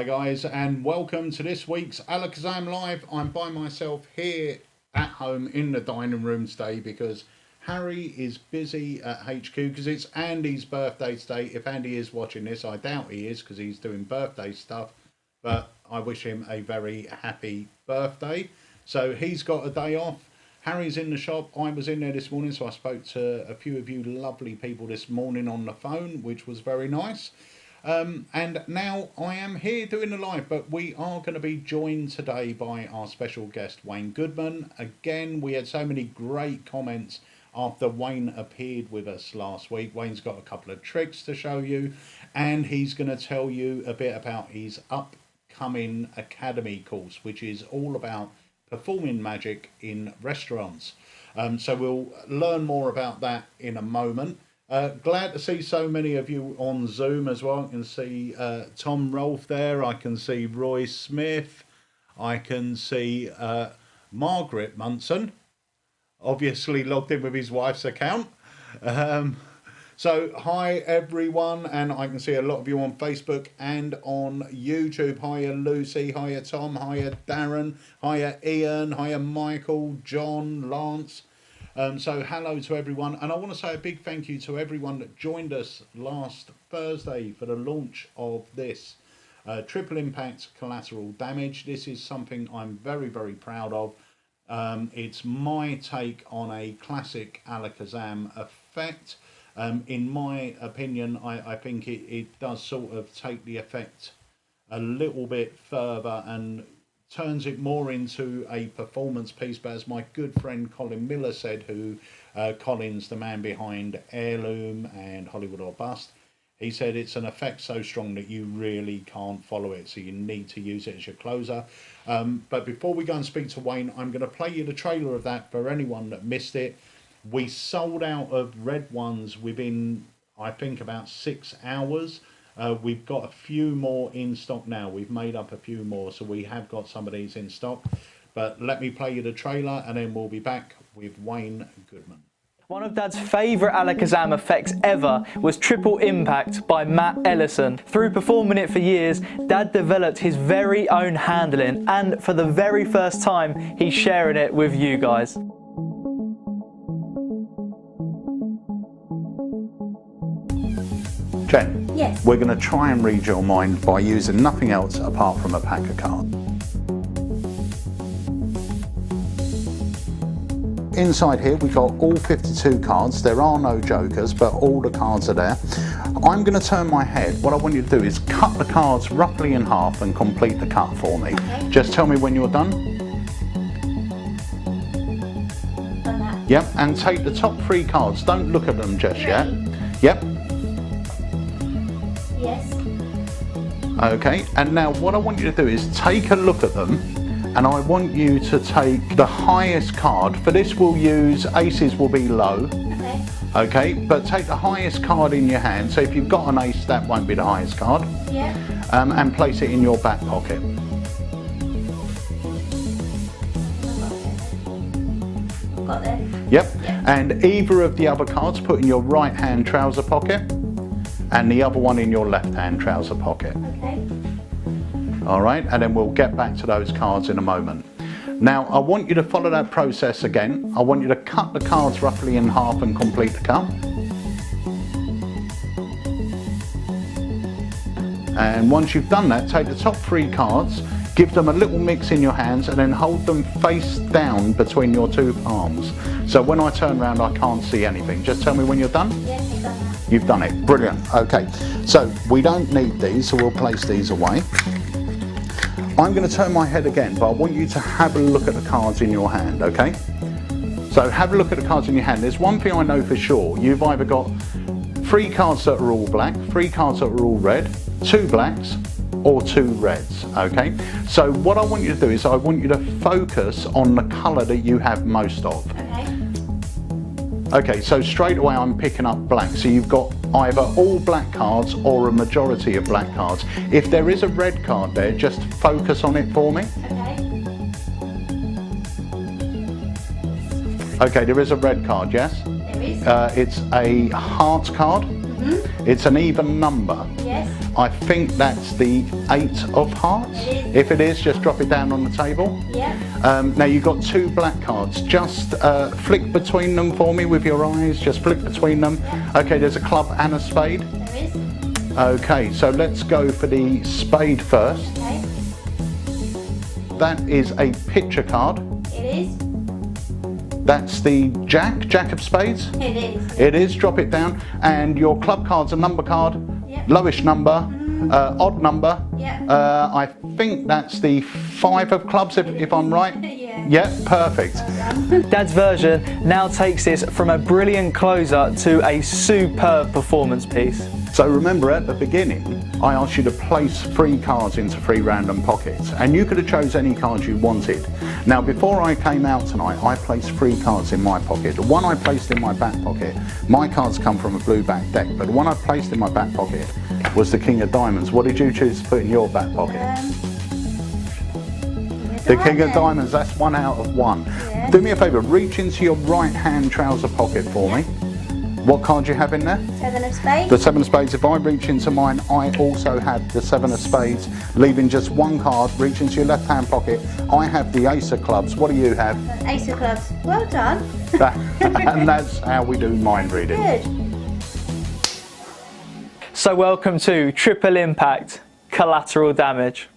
Hi guys, and welcome to this week's Alakazam Live. I'm by myself here at home in the dining room today because Harry is busy at HQ because it's Andy's birthday today. If Andy is watching this, I doubt he is because he's doing birthday stuff, but I wish him a very happy birthday. So he's got a day off. Harry's in the shop. I was in there this morning, so I spoke to a few of you lovely people this morning on the phone, which was very nice. And now I am here doing the live, but we are going to be joined today by our special guest, Wayne Goodman. Again, we had so many great comments after Wayne appeared with us last week. Wayne's got a couple of tricks to show you, and he's going to tell you a bit about his upcoming academy course, which is all about performing magic in restaurants. So we'll learn more about that in a moment. Glad to see so many of you on Zoom as well. I can see Tom Rolfe there. I can see Roy Smith. I can see Margaret Munson, obviously logged in with his wife's account. So hi everyone, and I can see a lot of you on Facebook and on YouTube. Hiya Lucy, hiya Tom, hiya Darren, hiya Ian, hiya Michael, John, Lance. So hello to everyone, and I want to say a big thank you to everyone that joined us last Thursday for the launch of this triple impact collateral damage. This is something I'm very, very proud of. It's my take on a classic Alakazam effect. In my opinion, I think it does sort of take the effect a little bit further and turns it more into a performance piece. But as my good friend Colin Miller said, who Colin's the man behind Heirloom and Hollywood or Bust, he said it's an effect so strong that you really can't follow it, so you need to use it as your closer. But before we go and speak to Wayne, I'm going to play you the trailer of that for anyone that missed it. We sold out of red ones within, I think, about 6 hours. We've got a few more in stock now. We've made up a few more, so we have got some of these in stock. But let me play you the trailer, and then we'll be back with Wayne Goodman. One of Dad's favourite Alakazam effects ever was Triple Impact by Matt Ellison. Through performing it for years, Dad developed his very own handling, and for the very first time, he's sharing it with you guys. Jen, yes. We're going to try and read your mind by using nothing else apart from a pack of cards. Inside here we've got all 52 cards. There are no jokers, but all the cards are there. I'm going to turn my head. What I want you to do is cut the cards roughly in half and complete the cut for me. Okay. Just tell me when you're done. Done that. Yep, and take the top 3 cards. Don't look at them just yet. Yep. Yes. Okay, and now what I want you to do is take a look at them, and I want you to take the highest card. For this we'll use aces will be low. Okay. Okay, but take the highest card in your hand. So if you've got an ace, that won't be the highest card. Yeah. And place it in your back pocket. Got it. Yep. And either of the other cards put in your right hand trouser pocket, and the other one in your left hand trouser pocket. Okay. All right, and then we'll get back to those cards in a moment. Now, I want you to follow that process again. I want you to cut the cards roughly in half and complete the cut. And once you've done that, take the top 3 cards, give them a little mix in your hands, and then hold them face down between your 2 palms. So when I turn around, I can't see anything. Just tell me when you're done. Yes, I've done that. You've done it. Brilliant. Okay, so we don't need these, so we'll place these away. I'm going to turn my head again, but I want you to have a look at the cards in your hand, okay? So have a look at the cards in your hand. There's one thing I know for sure. You've either got 3 cards that are all black, 3 cards that are all red, 2 blacks, or 2 reds, okay? So what I want you to do is I want you to focus on the colour that you have most of. Okay. Okay, so straight away I'm picking up black. So you've got either all black cards or a majority of black cards. If there is a red card there, just focus on it for me. Okay. Okay, there is a red card, yes? There is. It's a heart card. It's an even number. Yes. I think that's the 8 of hearts. It is. If it is, just drop it down on the table. Yeah. Now you've got 2 black cards. Just flick between them for me with your eyes. Just flick between them. Yeah. Okay, there's a club and a spade. There is. Okay, so let's go for the spade first. Okay. That is a picture card. It is. That's the jack of spades. It is. It is, drop it down. And your club card's a number card. Yep. Lowish number, odd number. Yep. I think that's the 5 of clubs, if I'm right. Yeah. Yeah, perfect. Dad's version now takes this from a brilliant closer to a superb performance piece. So remember, at the beginning, I asked you to place 3 cards into 3 random pockets, and you could have chose any cards you wanted. Now, before I came out tonight, I placed 3 cards in my pocket. The one I placed in my back pocket, my cards come from a blue back deck, but the one I placed in my back pocket was the King of Diamonds. What did you choose to put in your back pocket? The King of Diamonds, that's 1 out of 1. Yeah. Do me a favour, reach into your right hand trouser pocket for me. What card do you have in there? 7 of spades. The 7 of spades. If I reach into mine, I also have the 7 of spades, leaving just 1 card. Reach into your left hand pocket. I have the ace of clubs. What do you have? Ace of clubs. Well done. And that's how we do mind reading. Good. So welcome to Triple Impact Collateral Damage.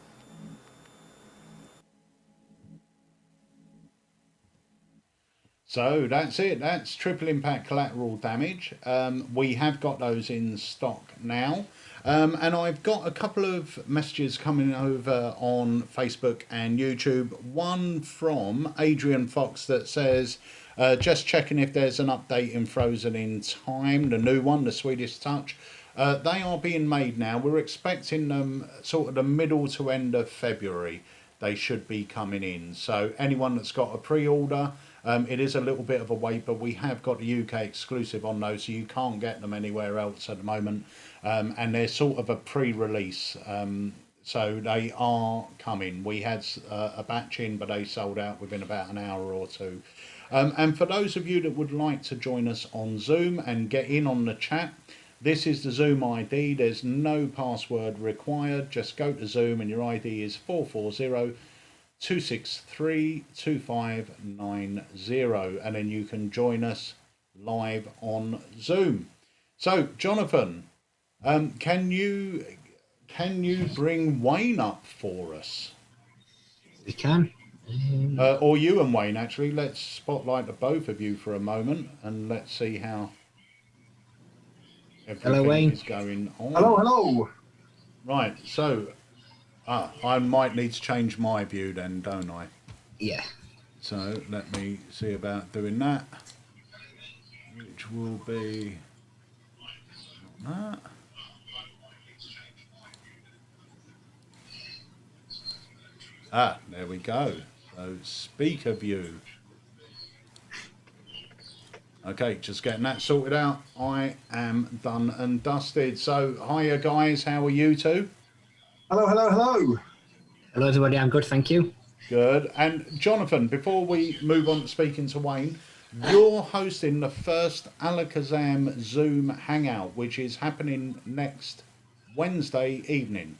So that's it. That's Triple Impact Collateral Damage. We have got those in stock now. And I've got a couple of messages coming over on Facebook and YouTube. One from Adrian Fox that says, just checking if there's an update in Frozen in Time, the new one, the Swedish Touch. They are being made now. We're expecting them sort of the middle to end of February. They should be coming in. So anyone that's got a pre-order, it is a little bit of a wait, but we have got the UK exclusive on those, so you can't get them anywhere else at the moment. And they're sort of a pre-release, so they are coming. We had a batch in, but they sold out within about an hour or 2. And for those of you that would like to join us on Zoom and get in on the chat, this is the Zoom ID. There's no password required. Just go to Zoom and your ID is 440-263-2590, and then you can join us live on Zoom. So, Jonathan, can you bring Wayne up for us? We can. Or you and Wayne, actually. Let's spotlight the both of you for a moment, and let's see how everything is going on. Hello, hello. Right, so I might need to change my view then, don't I? Yeah. So let me see about doing that, which will be that. There we go. So speaker view. Okay, just getting that sorted out. I am done and dusted. So hiya guys, how are you two? Hello, hello, hello. Hello, everybody. I'm good, thank you. Good. And Jonathan, before we move on to speaking to Wayne, you're hosting the first Alakazam Zoom Hangout, which is happening next Wednesday evening.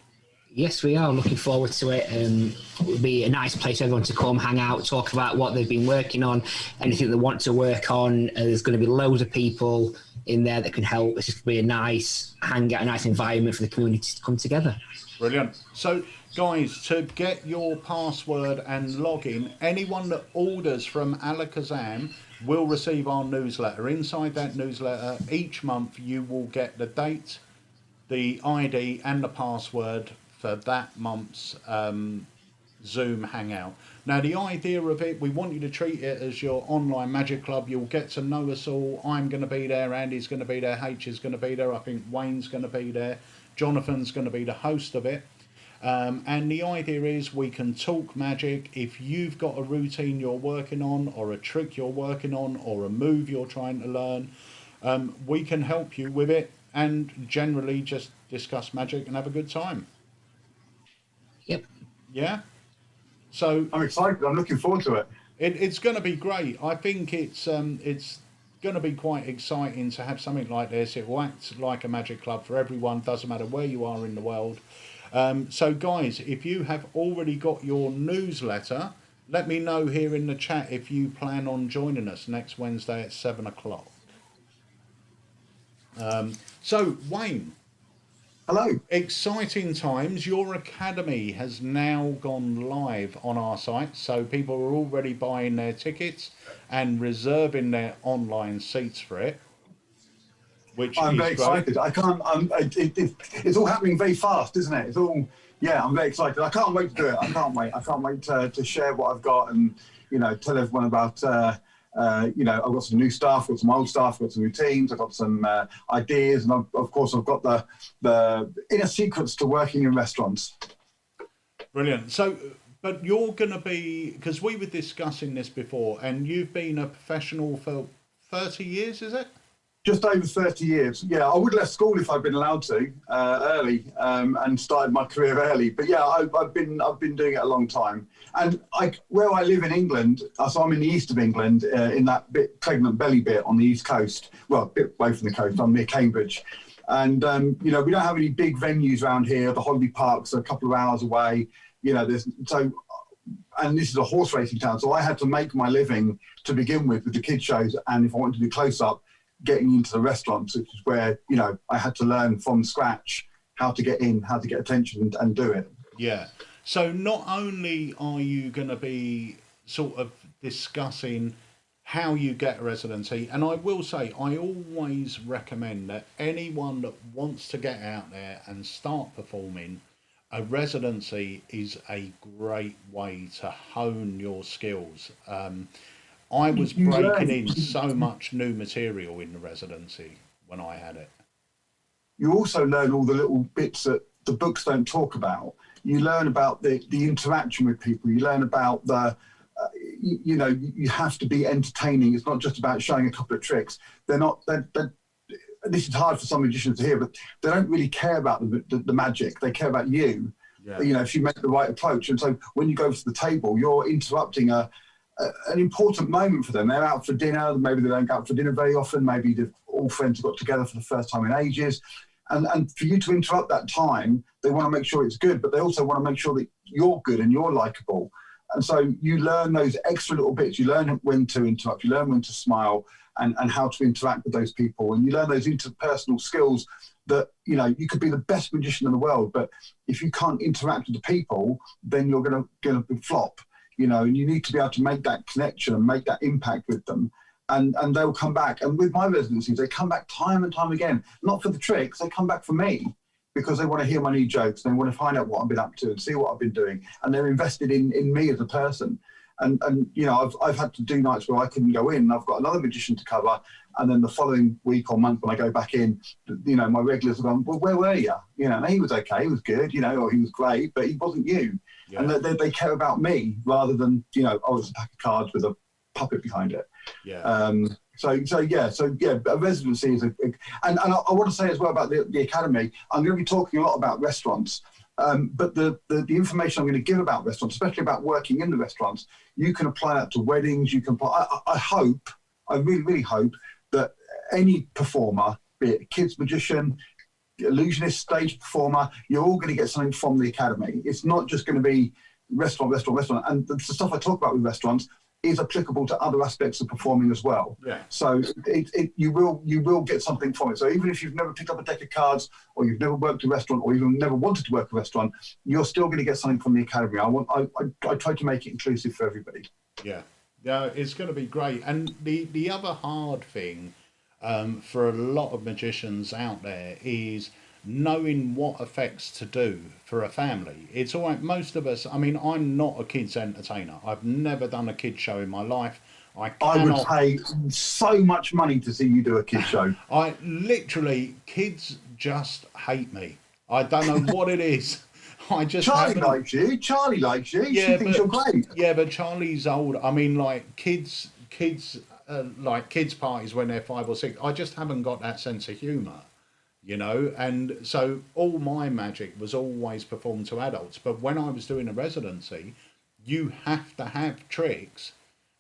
Yes, we are looking forward to it. It will be a nice place for everyone to come, hang out, talk about what they've been working on, anything they want to work on. There's going to be loads of people in there that can help. It's just going to be a nice hangout, a nice environment for the community to come together. Brilliant. So, guys, to get your password and login, anyone that orders from Alakazam will receive our newsletter. Inside that newsletter, each month you will get the date, the ID and the password for that month's Zoom Hangout. Now, the idea of it, we want you to treat it as your online magic club. You'll get to know us all. I'm going to be there, Andy's going to be there, H is going to be there, I think Wayne's going to be there, Jonathan's going to be the host of it. And the idea is we can talk magic. If you've got a routine you're working on, or a trick you're working on, or a move you're trying to learn, we can help you with it and generally just discuss magic and have a good time. Yep. Yeah? So I'm excited. I'm looking forward to it. it's going to be great. I think it's going going to be quite exciting to have something like this. It will act like a magic club for everyone, doesn't matter where you are in the world. So guys, if you have already got your newsletter, let me know here in the chat if you plan on joining us next Wednesday at 7 o'clock. So Wayne. Hello. Exciting times. Your academy has now gone live on our site, so people are already buying their tickets and reserving their online seats for it. Which I'm is very excited. great. I can't. It's all happening very fast, isn't it? It's all. Yeah, I'm very excited. I can't wait to do it. I can't wait. I can't wait to share what I've got and tell everyone about. I've got some new stuff, I've got some old stuff, I've got some routines, I've got some ideas, and of course I've got the inner secrets to working in restaurants. Brilliant. So, but you're going to be, because we were discussing this before, and you've been a professional for 30 years, is it? Just over 30 years. Yeah, I would have left school if I'd been allowed to early and started my career early. But yeah, I've been doing it a long time. And where I live in England, so I'm in the east of England, in that bit pregnant belly bit on the east coast. Well, a bit away from the coast. I'm near Cambridge, and we don't have any big venues around here. The holiday parks are a couple of hours away. And this is a horse racing town, so I had to make my living to begin with the kids shows. And if I wanted to do close up, getting into the restaurants, which is where I had to learn from scratch how to get in, how to get attention and do it. Yeah. So not only are you going to be sort of discussing how you get a residency, and I will say I always recommend that anyone that wants to get out there and start performing, a residency is a great way to hone your skills. I was breaking in so much new material in the residency when I had it. You also learn all the little bits that the books don't talk about. You learn about the interaction with people. You learn about you have to be entertaining. It's not just about showing a couple of tricks. This is hard for some magicians to hear, but they don't really care about the magic. They care about you. Yeah. If you make the right approach. And so when you go to the table, you're interrupting an important moment for them. They're out for dinner. Maybe they don't go out for dinner very often. Maybe all friends have got together for the first time in ages. And for you to interrupt that time, they want to make sure it's good, but they also want to make sure that you're good and you're likable. And so you learn those extra little bits. You learn when to interrupt. You learn when to smile and how to interact with those people. And you learn those interpersonal skills that, you could be the best magician in the world, but if you can't interact with the people, then you're going to flop. And you need to be able to make that connection and make that impact with them. And they'll come back. And with my residencies, they come back time and time again. Not for the tricks, they come back for me because they want to hear my new jokes. They want to find out what I've been up to and see what I've been doing. And they're invested in me as a person. And I've had to do nights where I couldn't go in. I've got another magician to cover. And then the following week or month when I go back in, my regulars are going, well, where were you? And he was okay, he was good, or he was great, but he wasn't you. Yeah. And they care about me rather than, it's a pack of cards with a puppet behind it. Yeah. So a residency is and I want to say as well about the academy. I'm going to be talking a lot about restaurants, but the information I'm going to give about restaurants, especially about working in the restaurants, you can apply that to weddings. You can. I really, really hope that any performer, be it a kids magician, illusionist, stage performer, you're all going to get something from the academy. It's not just going to be restaurant. And the stuff I talk about with restaurants is applicable to other aspects of performing as well. Yeah. So you will get something from it. So even if you've never picked up a deck of cards, or you've never worked a restaurant, or even never wanted to work a restaurant, you're still going to get something from the academy. I try to make it inclusive for everybody. Yeah. Yeah, it's going to be great. And the other hard thing for a lot of magicians out there is knowing what effects to do for a family. It's all right. Most of us, I'm not a kids entertainer. I've never done a kids show in my life. I would pay so much money to see you do a kids show. Kids just hate me. I don't know what it is. Charlie likes you. Yeah, she thinks you're great. Yeah, but Charlie's old. Kids parties when they're 5 or 6. I just haven't got that sense of humour, And so all my magic was always performed to adults. But when I was doing a residency, you have to have tricks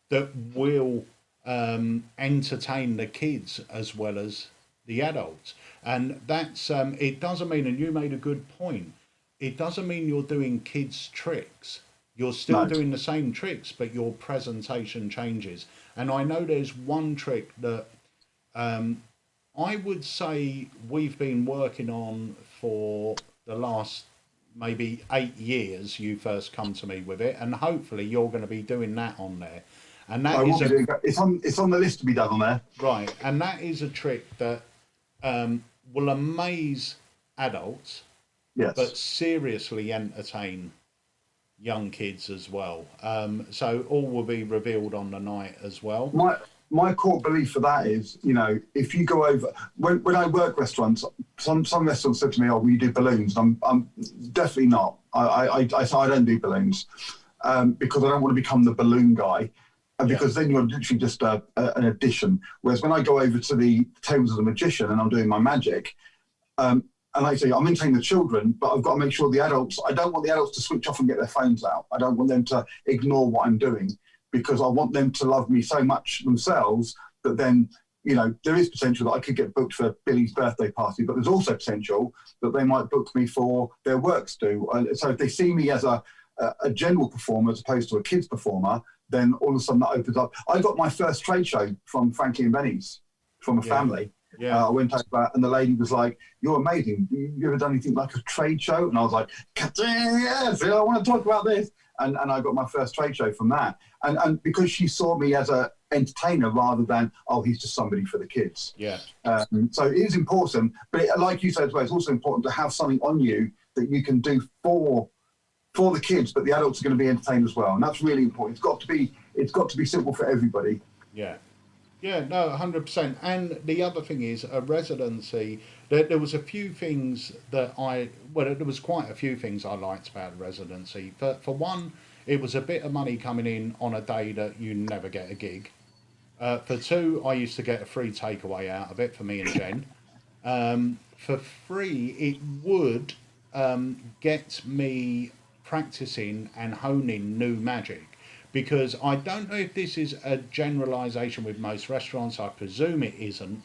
that will entertain the kids as well as the adults. And that's it doesn't mean, and you made a good point, it doesn't mean you're doing kids tricks. You're still doing the same tricks, but your presentation changes. And I know there's one trick that I would say we've been working on for the last maybe 8 years. You first come to me with it, and hopefully you're going to be doing that on there. And that is it's on the list to be done on there. Right, and that is a trick that will amaze adults, yes, but seriously entertain young kids as well. So all will be revealed on the night as well. My core belief for that is, you know, if you go over when I work restaurants, some restaurants said to me, "Oh, will you do balloons?" I'm definitely not. I say I don't do balloons because I don't want to become the balloon guy. And because then you're literally just an addition. Whereas when I go over to the tables of the magician and I'm doing my magic, and like I say, I'm entertaining the children, but I've got to make sure the adults, I don't want the adults to switch off and get their phones out. I don't want them to ignore what I'm doing, because I want them to love me so much themselves that then, you know, there is potential that I could get booked for Billy's birthday party, but there's also potential that they might book me for their works do. So if they see me as a general performer as opposed to a kids performer, then all of a sudden that opens up. I got my first trade show from Frankie and Benny's, from a family. Yeah. I went over and the lady was like, "You're amazing. You ever done anything like a trade show?" And I was like, "Yes, I want to talk about this." And I got my first trade show from that. And because she saw me as a entertainer rather than, oh, he's just somebody for the kids. Yeah. So it is important, but like you said as well, it's also important to have something on you that you can do for the kids, but the adults are going to be entertained as well, and that's really important. It's got to be simple for everybody. Yeah, no, 100%. And the other thing is a residency. There was a few things that there was quite a few things I liked about a residency. For one, it was a bit of money coming in on a day that you never get a gig. For two, I used to get a free takeaway out of it for me and Jen. For three, it would get me practicing and honing new magic, because I don't know if this is a generalization with most restaurants. I presume it isn't,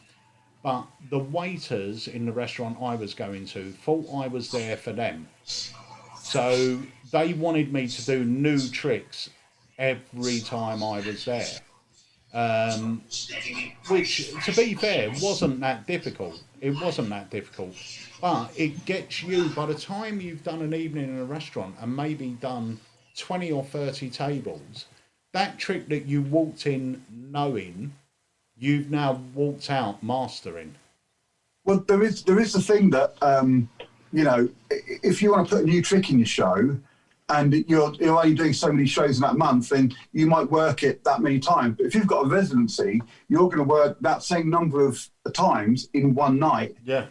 but the waiters in the restaurant I was going to thought I was there for them, so they wanted me to do new tricks every time I was there, which, to be fair, wasn't that difficult. It wasn't that difficult. But it gets you, by the time you've done an evening in a restaurant and maybe done 20 or 30 tables, that trick that you walked in knowing, you've now walked out mastering. Well, there is the thing that, you know, if you want to put a new trick in your show and you're only doing so many shows in that month, then you might work it that many times. But if you've got a residency, you're going to work that same number of times in one night. Yeah.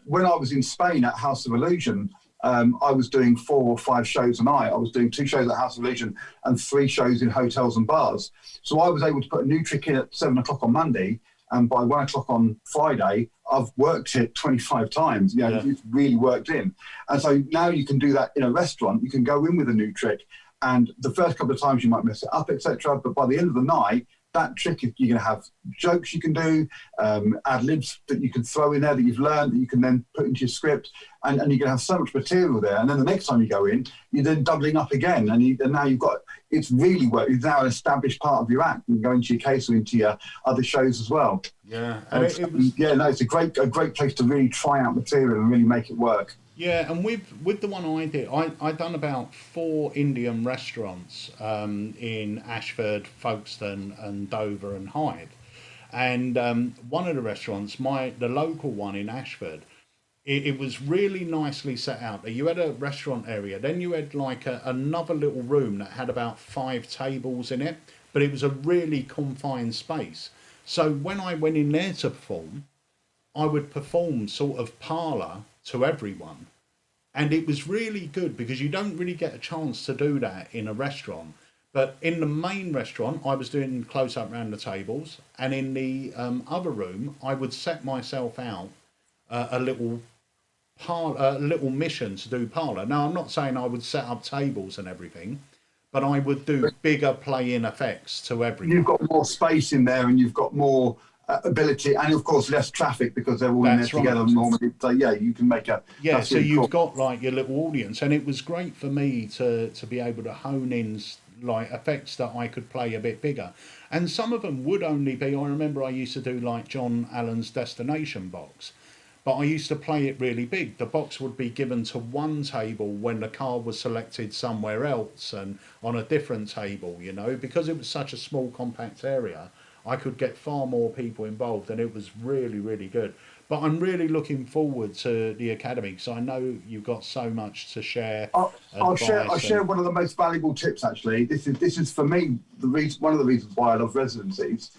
When I was in Spain at House of Illusion, I was doing 4 or 5 shows a night. I was doing 2 shows at House of Illusion and 3 shows in hotels and bars. So I was able to put a new trick in at 7 o'clock on Monday, and by 1 o'clock on Friday, I've worked it 25 times. You know, It's really worked in. And so now you can do that in a restaurant. You can go in with a new trick, and the first couple of times you might mess it up, etc. But by the end of the night, that trick, you're going to have jokes you can do, ad-libs that you can throw in there that you've learned that you can then put into your script, and you're going to have so much material there. And then the next time you go in, you're then doubling up again, and now you've got, it's really worked. It's now an established part of your act. You can go into your case or into your other shows as well. Yeah, and it's a great place to really try out material and really make it work. Yeah, and with the one I did, I done about 4 Indian restaurants in Ashford, Folkestone, and Dover and Hyde. And one of the restaurants, the local one in Ashford, it was really nicely set out. You had a restaurant area, then you had like another little room that had about 5 tables in it, but it was a really confined space. So when I went in there to perform, I would perform sort of parlour to everyone. And it was really good because you don't really get a chance to do that in a restaurant. But in the main restaurant, I was doing close up around the tables. And in the other room, I would set myself out a little mission to do parlour. Now, I'm not saying I would set up tables and everything, but I would do bigger play-in effects to everyone. You've got more space in there, and you've got more ability, and of course less traffic because they're all in there together normally. So yeah, you can make a so really you've got like your little audience, and it was great for me to be able to hone in like effects that I could play a bit bigger, and some of them would only be. I remember I used to do like John Allen's Destination box, but I used to play it really big. The box would be given to one table when the card was selected somewhere else and on a different table, you know, because it was such a small compact area. I could get far more people involved, and it was really, really good. But I'm really looking forward to the Academy, because I know you've got so much to share. I'll share one of the most valuable tips, actually. This is for me, one of the reasons why I love residencies.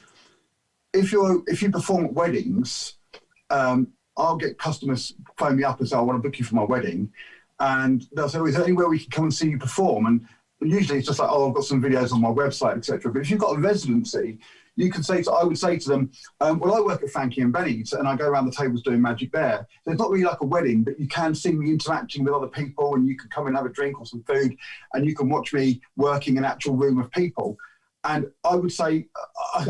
If you perform at weddings, I'll get customers phone me up and say, I want to book you for my wedding. And they'll say, is there anywhere we can come and see you perform? And usually it's just like, I've got some videos on my website, etc. But if you've got a residency, you can say, I would say to them, well, I work at Frankie and Benny's, and I go around the tables doing magic there. So it's not really like a wedding, but you can see me interacting with other people, and you can come and have a drink or some food, and you can watch me working in an actual room of people. And I would say,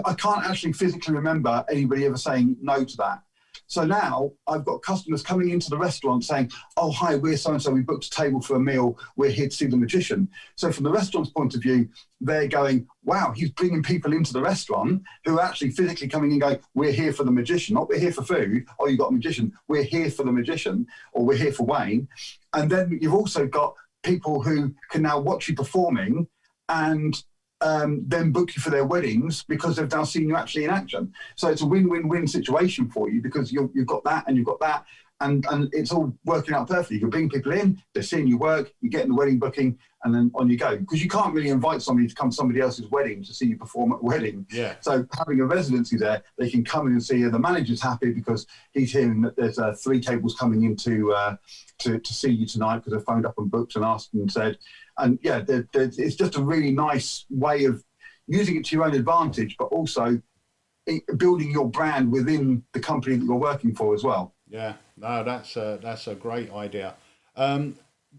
I can't actually physically remember anybody ever saying no to that. So now I've got customers coming into the restaurant saying, oh, hi, we're so-and-so, we booked a table for a meal, we're here to see the magician. So from the restaurant's point of view, they're going, wow, he's bringing people into the restaurant who are actually physically coming in going, we're here for the magician, not we're here for food, oh, you've got a magician, we're here for the magician, or we're here for Wayne. And then you've also got people who can now watch you performing and then book you for their weddings because they've now seen you actually in action. So it's a win-win-win situation for you because you've got that and you've got that, and it's all working out perfectly. You're bringing people in, they're seeing you work, you're getting the wedding booking, and then on you go. Because you can't really invite somebody to come to somebody else's wedding to see you perform at a wedding. Yeah. So having a residency there, they can come in and see you. The manager's happy because he's hearing that there's 3 tables coming in to see you tonight because they've phoned up and booked and asked and said. And yeah, it's just a really nice way of using it to your own advantage, but also building your brand within the company that you're working for as well. Yeah, no, that's a great idea.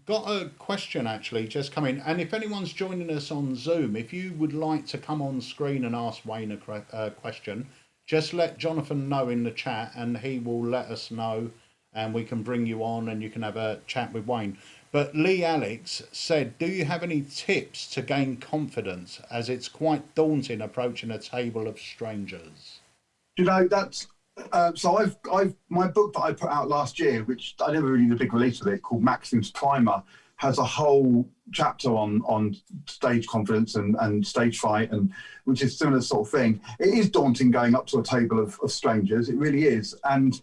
Got a question actually just come in, and if anyone's joining us on Zoom, if you would like to come on screen and ask Wayne a question, just let Jonathan know in the chat, and he will let us know, and we can bring you on, and you can have a chat with Wayne. But Lee Alex said, do you have any tips to gain confidence, as it's quite daunting approaching a table of strangers? You know, that's so I've my book that I put out last year, which I never really did a big release of it, called Maxim's Primer, has a whole chapter on stage confidence and stage fright, and which is similar sort of thing. It is daunting going up to a table of strangers. It really is. And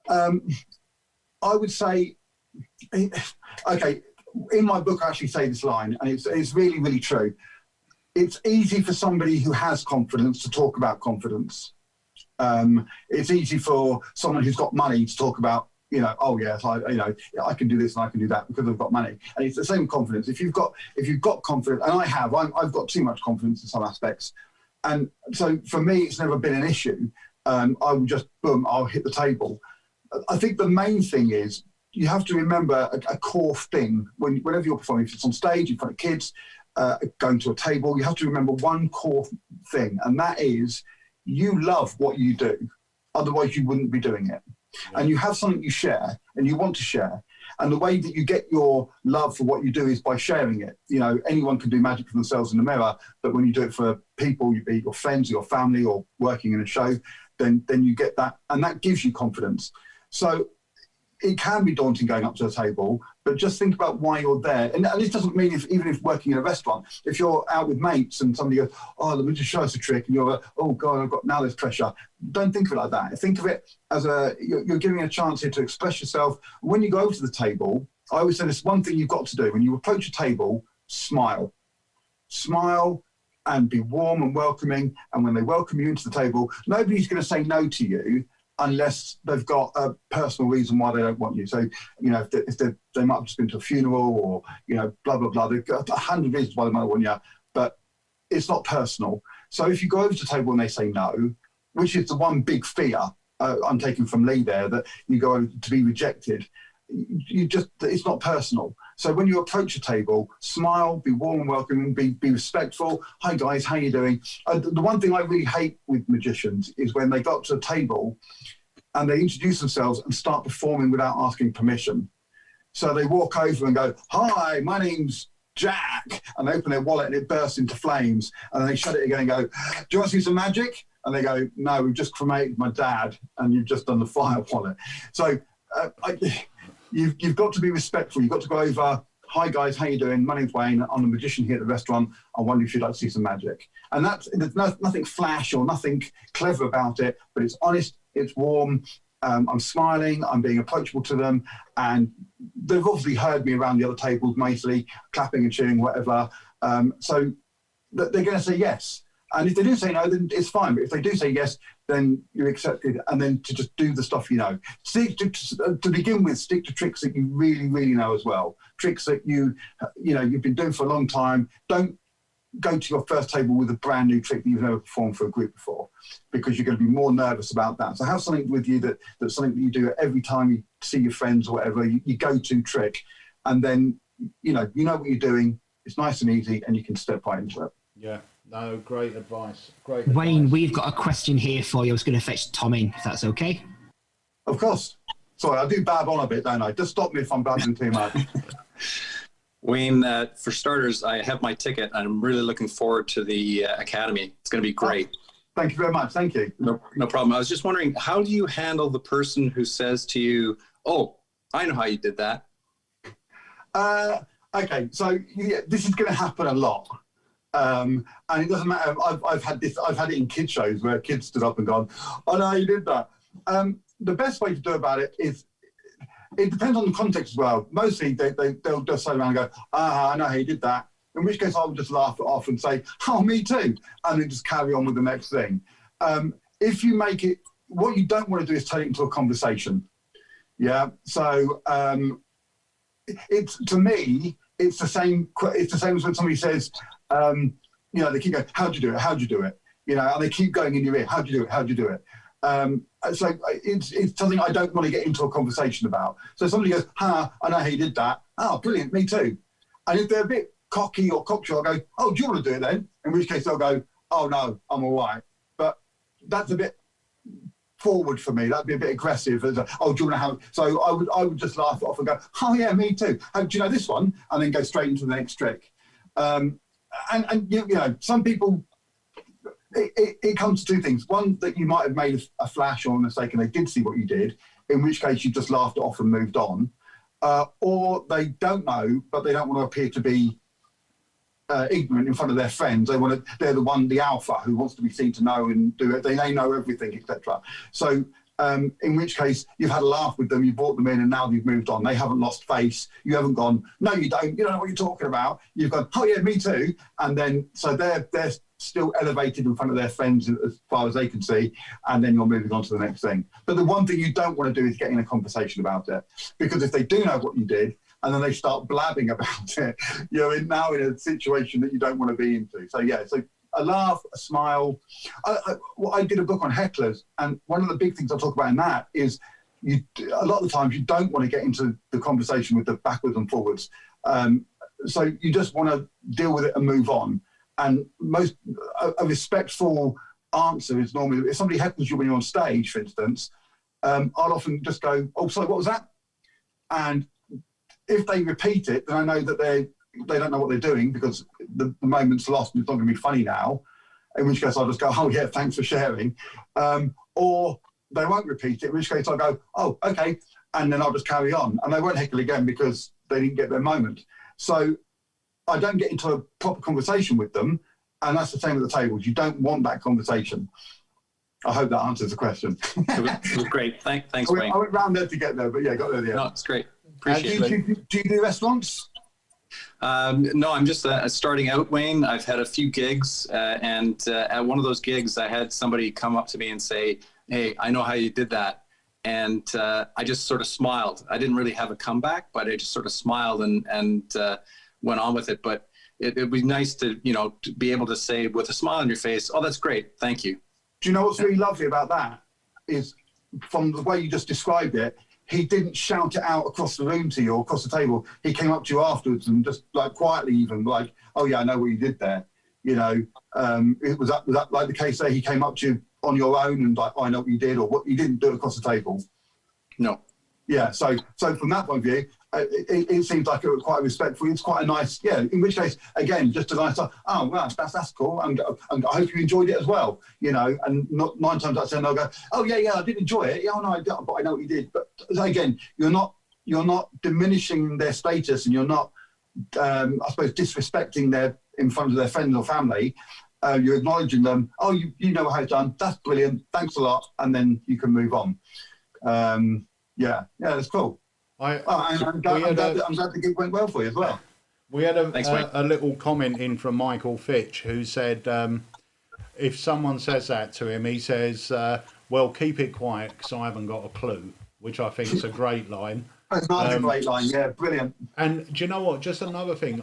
I would say, okay, in my book I actually say this line, and it's really, really true. It's easy for somebody who has confidence to talk about confidence. It's easy for someone who's got money to talk about, you know, oh yes, I can do this and I can do that because I've got money. And it's the same confidence. If you've got confidence, and I've got too much confidence in some aspects, and so for me it's never been an issue. I will just boom, I'll hit the table. I think the main thing is you have to remember a core thing whenever you're performing. If it's on stage in front of kids, going to a table, you have to remember one core thing, and that is you love what you do. Otherwise, you wouldn't be doing it. Yeah. And you have something you share, and you want to share. And the way that you get your love for what you do is by sharing it. You know, anyone can do magic for themselves in the mirror, but when you do it for people, you be your friends, your family, or working in a show, then you get that, and that gives you confidence. So it can be daunting going up to a table, but just think about why you're there. And this doesn't mean even if working in a restaurant, if you're out with mates and somebody goes, oh, let me just show us a trick, and you're like, oh God, now there's pressure. Don't think of it like that. Think of it as you're giving a chance here to express yourself. When you go over to the table, I always say this one thing you've got to do. When you approach a table, smile. Smile and be warm and welcoming. And when they welcome you into the table, nobody's going to say no to you unless they've got a personal reason why they don't want you. So, you know, if they might have just been to a funeral, or, you know, blah, blah, blah. They've got 100 reasons why they might want you, but it's not personal. So if you go over to the table and they say no, which is the one big fear I'm taking from Lee there, that you go over to be rejected, it's not personal. So when you approach a table, smile, be warm and welcoming, be respectful. Hi guys, how you doing? The one thing I really hate with magicians is when they got to a table and they introduce themselves and start performing without asking permission. So they walk over and go, hi, my name's Jack, and they open their wallet and it bursts into flames, and then they shut it again and go, do you want to see some magic? And they go, no, we've just cremated my dad and you've just done the fire wallet. So you've got to be respectful. You've got to go over, hi guys, how you doing? My name's Wayne. I'm the magician here at the restaurant. I wonder if you'd like to see some magic. And there's nothing flash or nothing clever about it, but it's honest, it's warm. I'm smiling, I'm being approachable to them, and they've obviously heard me around the other tables, mostly clapping and cheering, whatever. So they're going to say yes. And if they do say no, then it's fine. But if they do say yes, then you're accepted. And then to just do the stuff you know. To begin with, stick to tricks that you really, really know as well. Tricks that you've been doing for a long time. Don't go to your first table with a brand new trick that you've never performed for a group before, because you're going to be more nervous about that. So have something with you that's something that you do every time you see your friends or whatever, you go-to trick, and then you know what you're doing. It's nice and easy, and you can step right into it. Yeah, no, great advice. Great Wayne, advice. we've got a question here for you. I was going to fetch Tom in, if that's okay. Of course. Sorry, I do bab on a bit, don't I? Just stop me if I'm babbling too much. Wayne, for starters, I have my ticket. I'm really looking forward to the Academy. It's going to be great. Thank you very much. Thank you. No problem. I was just wondering, how do you handle the person who says to you, oh, I know how you did that? Okay, so this is going to happen a lot. And it doesn't matter. I've had it in kids shows where kids stood up and gone, oh, no, you did that. The best way to do about it is, it depends on the context as well. Mostly they'll just sit around and go, I know how you did that. In which case I would just laugh it off and say, oh, me too. And then just carry on with the next thing. If you make it, what you don't want to do is turn it into a conversation. Yeah. So to me, it's the same as when somebody says, they keep going, how'd you do it? How'd you do it? And they keep going in your ear, how'd you do it? How'd you do it? So it's something I don't want to get into a conversation about. So somebody goes, I know how you did that. Oh, brilliant, me too. And if they're a bit cocky or cocksure, I'll go, oh, do you want to do it then? In which case they'll go, oh, no, I'm all right. But that's a bit forward for me. That'd be a bit aggressive. Do you want to have... So I would just laugh it off and go, oh, yeah, me too. Do you know this one? And then go straight into the next trick. And some people... It comes to two things. One, that you might have made a flash or a mistake and they did see what you did, in which case you just laughed it off and moved on. Or they don't know, but they don't want to appear to be ignorant in front of their friends. They're the alpha who wants to be seen to know and do it. They know everything, etc. So in which case you've had a laugh with them, you brought them in, and now you've moved on. They haven't lost face. You haven't gone, no, you don't. You don't know what you're talking about. You've gone, oh yeah, me too. And then so they're still elevated in front of their friends as far as they can see, and then you're moving on to the next thing. But the one thing you don't want to do is get in a conversation about it, because if they do know what you did and then they start blabbing about it, you're now in a situation that you don't want to be into. So yeah, so a laugh, a smile. I did a book on hecklers, and one of the big things I talk about in that is a lot of the times you don't want to get into the conversation with the backwards and forwards. So you just want to deal with it and move on. And a respectful answer is normally, if somebody heckles you when you're on stage, for instance, I'll often just go, oh, sorry, what was that? And if they repeat it, then I know that they don't know what they're doing, because the moment's lost and it's not going to be funny now, in which case I'll just go, oh, yeah, thanks for sharing. Or they won't repeat it, in which case I'll go, oh, okay, and then I'll just carry on. And they won't heckle again because they didn't get their moment. So I don't get into a proper conversation with them, and that's the same at the tables. You don't want that conversation. I hope that answers the question. It was great. Thanks, Wayne. I went round there to get there, but yeah, got there. Yeah. No, it's great. Appreciate it. Do you do restaurants? No, I'm just starting out, Wayne. I've had a few gigs, and at one of those gigs, I had somebody come up to me and say, hey, I know how you did that. And I just sort of smiled. I didn't really have a comeback, but I just sort of smiled and went on with it. But it'd be nice to be able to say with a smile on your face, oh, that's great, thank you. Do you know what's really lovely about that is, from the way you just described it, he didn't shout it out across the room to you or across the table. He came up to you afterwards and just like quietly, even like, "Oh yeah, I know what you did there." You know, was that like the case there? He came up to you on your own and like, "I know what you did," or what you didn't do across the table. No. Yeah. So from that point of view, it seems like quite respectful. It's quite a nice, yeah. In which case, again, just a nice, oh, well, that's cool. And I hope you enjoyed it as well. You know, and not 9 times out of 10 they'll go, "Oh yeah, I did enjoy it. Yeah, no, I did, but I know what you did." But again, you're not diminishing their status, and you're not, I suppose, disrespecting their in front of their friends or family. You're acknowledging them. "Oh, you know how it's done. That's brilliant. Thanks a lot," and then you can move on. Yeah, that's cool. I'm glad the gig went well for you as well. We had a little comment in from Michael Fitch, who said if someone says that to him, he says, "Well, keep it quiet because I haven't got a clue," which I think is a great line. That's a great line, yeah, brilliant. And do you know what? Just another thing.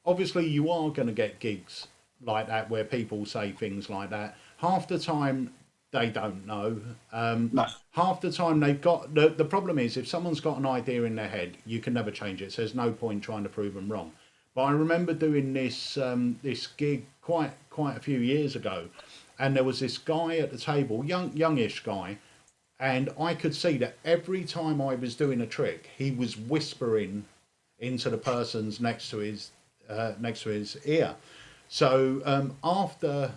Obviously, you are going to get gigs like that where people say things like that. Half the time, they don't know. No. Half the time they've got the problem is if someone's got an idea in their head, you can never change it. So there's no point trying to prove them wrong. But I remember doing this this gig quite a few years ago, and there was this guy at the table, youngish guy, and I could see that every time I was doing a trick, he was whispering into the person's next to his ear. So after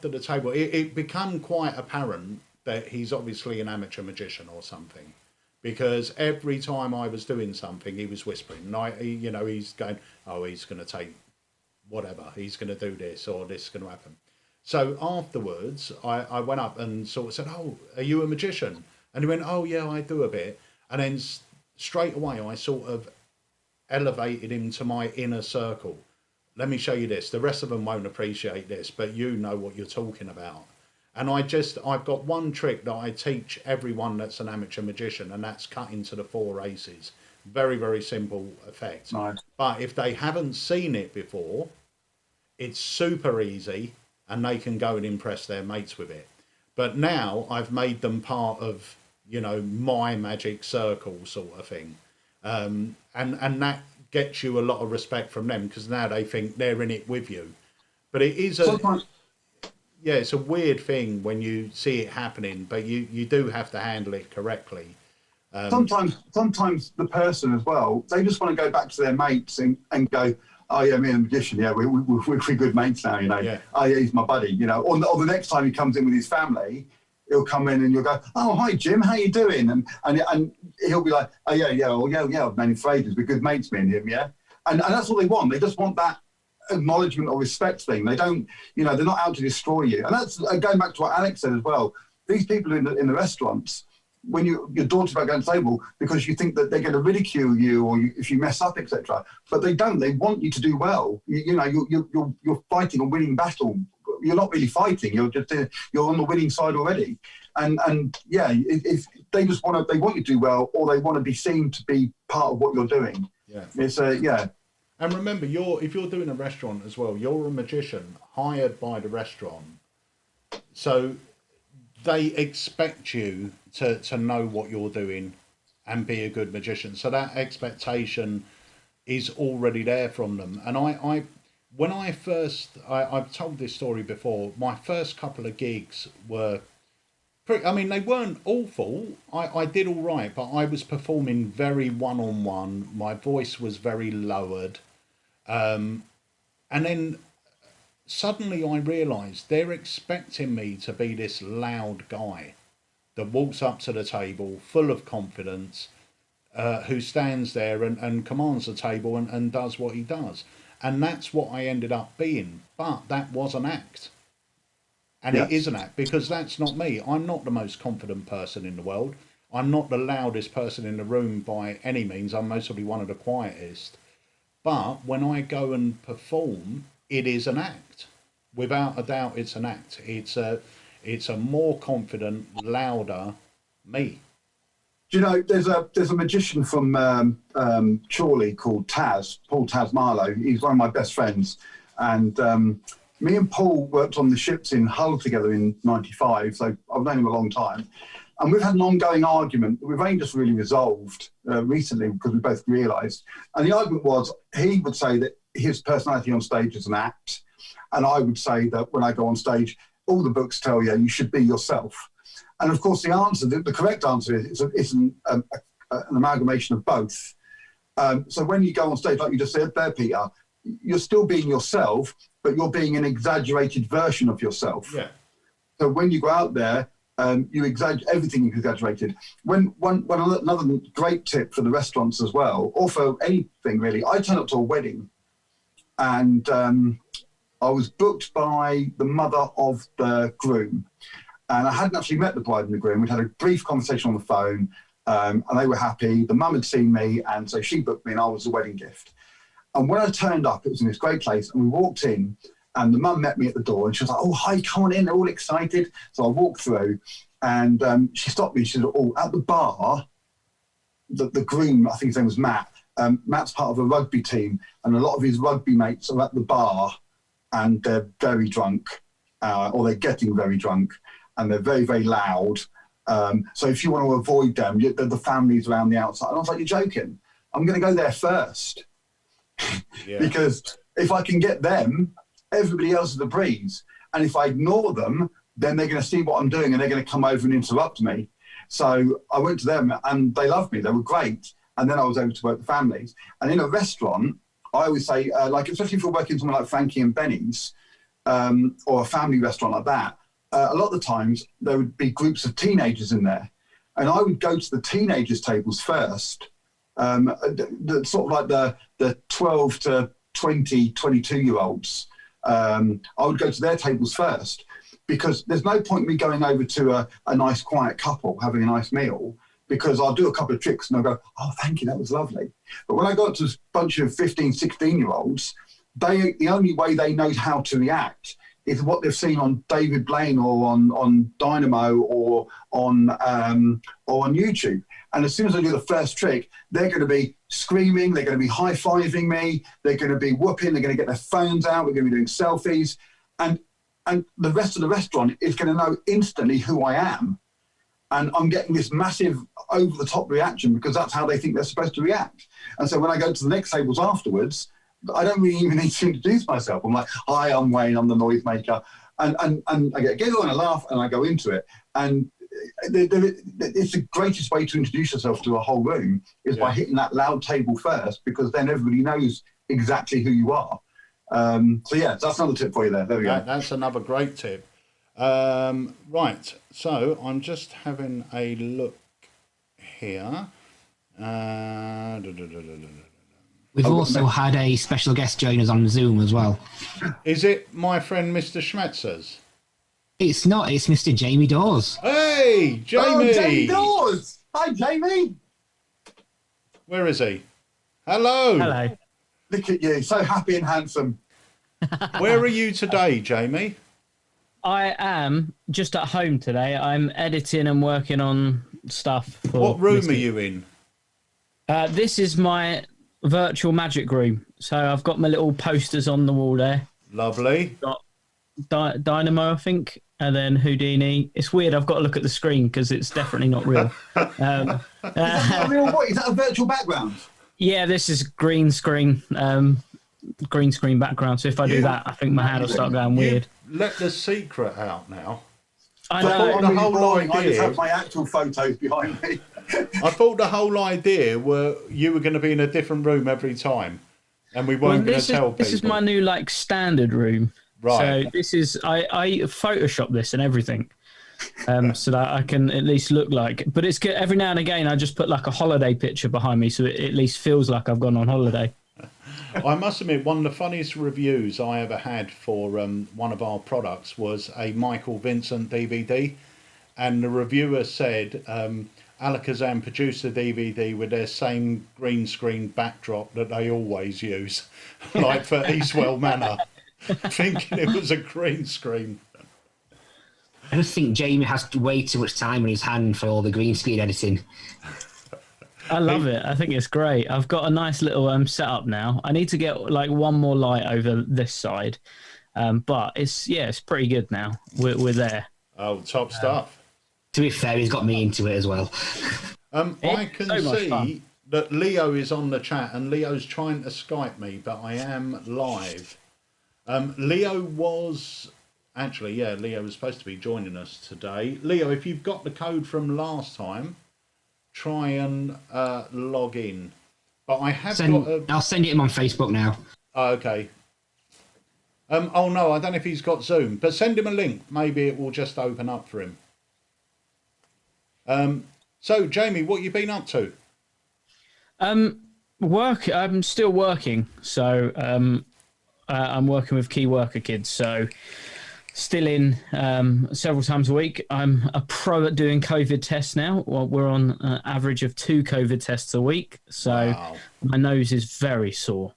the table, it became quite apparent that he's obviously an amateur magician or something, because every time I was doing something, he was whispering. And he's going, "Oh, he's going to take whatever. He's going to do this, or this is going to happen." So afterwards, I went up and sort of said, "Oh, are you a magician?" And he went, "Oh, yeah, I do a bit." And then straight away, I sort of elevated him to my inner circle. "Let me show you this. The rest of them won't appreciate this, but you know what you're talking about." And I've got one trick that I teach everyone that's an amateur magician, and that's cutting to the 4 aces. Very, very simple effect. Nice. But if they haven't seen it before, it's super easy, and they can go and impress their mates with it. But now I've made them part of, my magic circle sort of thing. And that gets you a lot of respect from them, because now they think they're in it with you. But it is it's a weird thing when you see it happening, but you do have to handle it correctly. Sometimes the person as well, they just want to go back to their mates and go, "Oh yeah, me and the magician, yeah, we're good mates now, Yeah. Oh yeah, he's my buddy, Or the next time he comes in with his family, he'll come in and you'll go, "Oh, hi Jim, how you doing?" And he'll be like, "Oh yeah, I've known him for ages. We're good mates, me and him, yeah." And that's all they want. They just want that acknowledgement or respect thing. They don't, they're not out to destroy you. And that's going back to what Alex said as well. These people in the restaurants, when you're daunted about going to the table because you think that they're going to ridicule you or if you mess up, etc. But they don't. They want you to do well. You're fighting a winning battle. You're not really fighting. You're on the winning side already. And yeah, if they just want you to do well, or they want to be seen to be part of what you're doing. Yeah. It's yeah. And remember, if you're doing a restaurant as well, you're a magician hired by the restaurant. So they expect you to know what you're doing and be a good magician. So that expectation is already there from them. And I've told this story before, my first couple of gigs were they weren't awful. I did all right, but I was performing very one-on-one. My voice was very lowered. And then suddenly I realised they're expecting me to be this loud guy that walks up to the table full of confidence, who stands there and commands the table and does what he does. And that's what I ended up being. But that was an act. And It is an act, because that's not me. I'm not the most confident person in the world. I'm not the loudest person in the room by any means. I'm mostly one of the quietest. But when I go and perform, it is an act. Without a doubt, it's an act. It's a more confident, louder me. Do you know, there's a magician from Chorley called Paul Taz Marlowe. He's one of my best friends. And me and Paul worked on the ships in Hull together in '95, so I've known him a long time. And we've had an ongoing argument that we've only just really resolved recently because we both realised. And the argument was, he would say that his personality on stage is an act. And I would say that when I go on stage, all the books tell you you should be yourself. And of course, the answer, the correct answer is an amalgamation of both. So when you go on stage, like you just said there, Peter, you're still being yourself, but you're being an exaggerated version of yourself. Yeah. So when you go out there, everything is exaggerated. Another great tip for the restaurants as well, or for anything really, I turned up to a wedding and I was booked by the mother of the groom. And I hadn't actually met the bride and the groom. We'd had a brief conversation on the phone and they were happy. The mum had seen me and so she booked me and I was the wedding gift. And when I turned up, it was in this great place and we walked in and the mum met me at the door and she was like, oh, hi, come on in, they're all excited. So I walked through and she stopped me. She said, oh, at the bar, the groom, I think his name was Matt, Matt's part of a rugby team and a lot of his rugby mates are at the bar and they're very drunk or they're getting very drunk and they're very, very loud. So if you want to avoid them, the families around the outside. And I was like, you're joking. I'm going to go there first. Yeah. Because if I can get them, everybody else is a breeze. And if I ignore them, then they're going to see what I'm doing and they're going to come over and interrupt me. So I went to them and they loved me. They were great. And then I was able to work with families. And in a restaurant, I always say, like, especially if you're working somewhere like Frankie and Benny's or a family restaurant like that, a lot of the times there would be groups of teenagers in there. And I would go to the teenagers' tables first, sort of like the 12 to 20, 22-year-olds. I would go to their tables first because there's no point me going over to a nice, quiet couple having a nice meal because I'll do a couple of tricks and I'll go, oh, thank you, that was lovely. But when I got to a bunch of 15, 16-year-olds, the only way they know how to react is what they've seen on David Blaine or on Dynamo or on YouTube. And as soon as I do the first trick, they're going to be screaming, they're going to be high-fiving me, they're going to be whooping, they're going to get their phones out, we're going to be doing selfies. And the rest of the restaurant is going to know instantly who I am. And I'm getting this massive over-the-top reaction because that's how they think they're supposed to react. And so when I go to the next tables afterwards, I don't really even need to introduce myself. I'm like, hi, I'm Wayne, I'm the noisemaker. And I get a giggle and a laugh and I go into it. And it's the greatest way to introduce yourself to a whole room is by hitting that loud table first because then everybody knows exactly who you are. So yeah, that's another tip for you there. There we go. That's another great tip. Right, so I'm just having a look here. We've also had a special guest join us on Zoom as well. Is it my friend Mr. Schmetzer's? It's not. It's Mr. Jamie Dawes. Hey, Jamie! Oh, Jamie Dawes! Hi, Jamie! Where is he? Hello! Hello. Look at you, so happy and handsome. Where are you today, Jamie? I am just at home today. I'm editing and working on stuff. What room are you in? This is my virtual magic room. So I've got my little posters on the wall there. Lovely. Got Dynamo, I think, and then Houdini. It's weird. I've got to look at the screen because it's definitely not real. Is that not real? What? Is that a virtual background? Yeah, this is green screen background. So if I do that, I think my hand will start going weird. Let the secret out now. I So know. I'm really whole boring. I just idea- have my actual photos behind me. I thought the whole idea were you were going to be in a different room every time, and we weren't going to tell people. This is my new standard room. Right. So this is I Photoshop this and everything, so that I can at least look like. But it's good. Every now and again, I just put like a holiday picture behind me, so it at least feels like I've gone on holiday. I must admit, one of the funniest reviews I ever had for one of our products was a Michael Vincent DVD, and the reviewer said Alakazam produced the DVD with their same green screen backdrop that they always use, like for Eastwell Manor, thinking it was a green screen. I just think Jamie has way too much time on his hand for all the green screen editing. I love it. I think it's great. I've got a nice little setup now. I need to get like one more light over this side, but it's pretty good now. We're there. Oh, top stuff. To be fair, he's got me into it as well. I can so much see fun. that Leo is on the chat, and Leo's trying to Skype me, but I am live. Leo was Leo was supposed to be joining us today. Leo, if you've got the code from last time, try and log in. But I have I'll send it him on Facebook now. Oh, okay. Oh no, I don't know if he's got Zoom, but send him a link. Maybe it will just open up for him. So Jamie, what you been up to? Work. I'm still working, so I'm working with key worker kids. So still in several times a week. I'm a pro at doing COVID tests now. Well, we're on an average of 2 COVID tests a week. So Wow. my nose is very sore.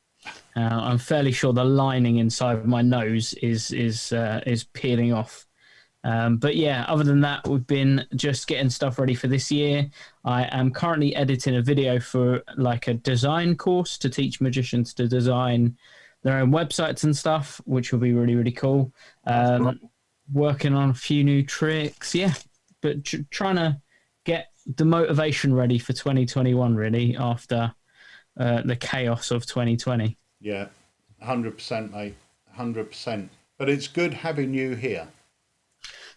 I'm fairly sure the lining inside of my nose is peeling off. But yeah, other than that, we've been just getting stuff ready for this year. I am currently editing a video for like a design course to teach magicians to design their own websites and stuff, which will be really, really cool. Working on a few new tricks, yeah. But trying to get the motivation ready for 2021, really, after the chaos of 2020. Yeah, 100%, mate. 100%. But it's good having you here.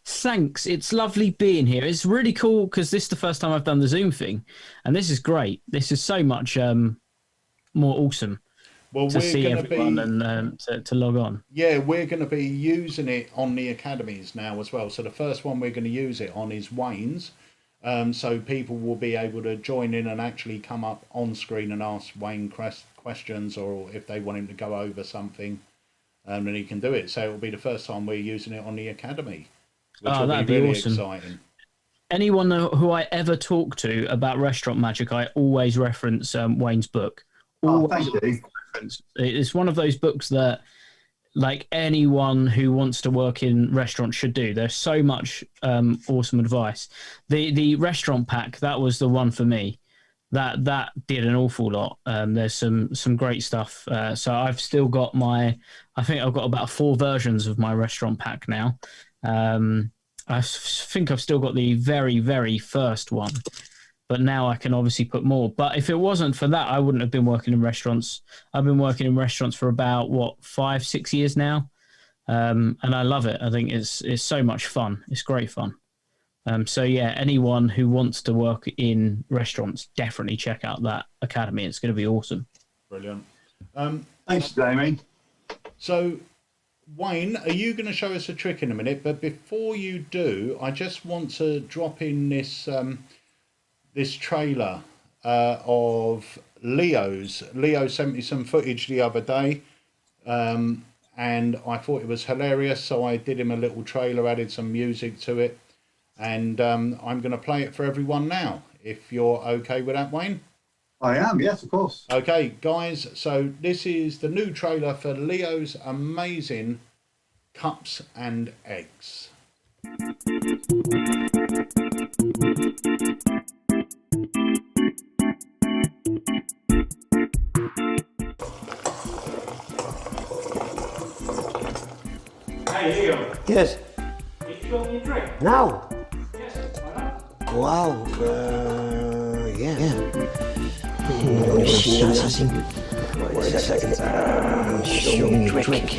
Thanks. It's lovely being here. It's really cool because this is the first time I've done the Zoom thing, and this is great. This is so much more awesome Well, to see everyone and to log on. Yeah, we're going to be using it on the academies now as well. So the first one we're going to use it on is Wayne's. So people will be able to join in and actually come up on screen and ask Wayne questions, or if they want him to go over something, then he can do it. So it will be the first time we're using it on the academy, which will that'd be really awesome. exciting. Anyone who I ever talk to about restaurant magic, I always reference Wayne's book. Oh, thank you. It's one of those books that, like, anyone who wants to work in restaurants should do. There's so much awesome advice. The restaurant pack, that was the one for me. That did an awful lot. There's some great stuff. So I've still got I think I've got about 4 versions of my restaurant pack now. I think I've still got the very, very first one, but now I can obviously put more. But if it wasn't for that, I wouldn't have been working in restaurants. I've been working in restaurants for about 5-6 years now, and I love it. I think it's so much fun. It's great fun. So yeah, anyone who wants to work in restaurants, definitely check out that academy. It's going to be awesome. Brilliant. Thanks, Jamie. So, Wayne, are you going to show us a trick in a minute? But before you do, I just want to drop in this this trailer of Leo's. Leo sent me some footage the other day, and I thought it was hilarious, so I did him a little trailer, added some music to it, and I'm going to play it for everyone now, if you're okay with that, Wayne. I am, yes, of course. Okay, guys, so this is the new trailer for Leo's amazing Cups and Eggs. Hey Leo, Yes. did you show me a trick? Now. Yes, why not? Wow. Yeah. Wait a second. Show me a trick.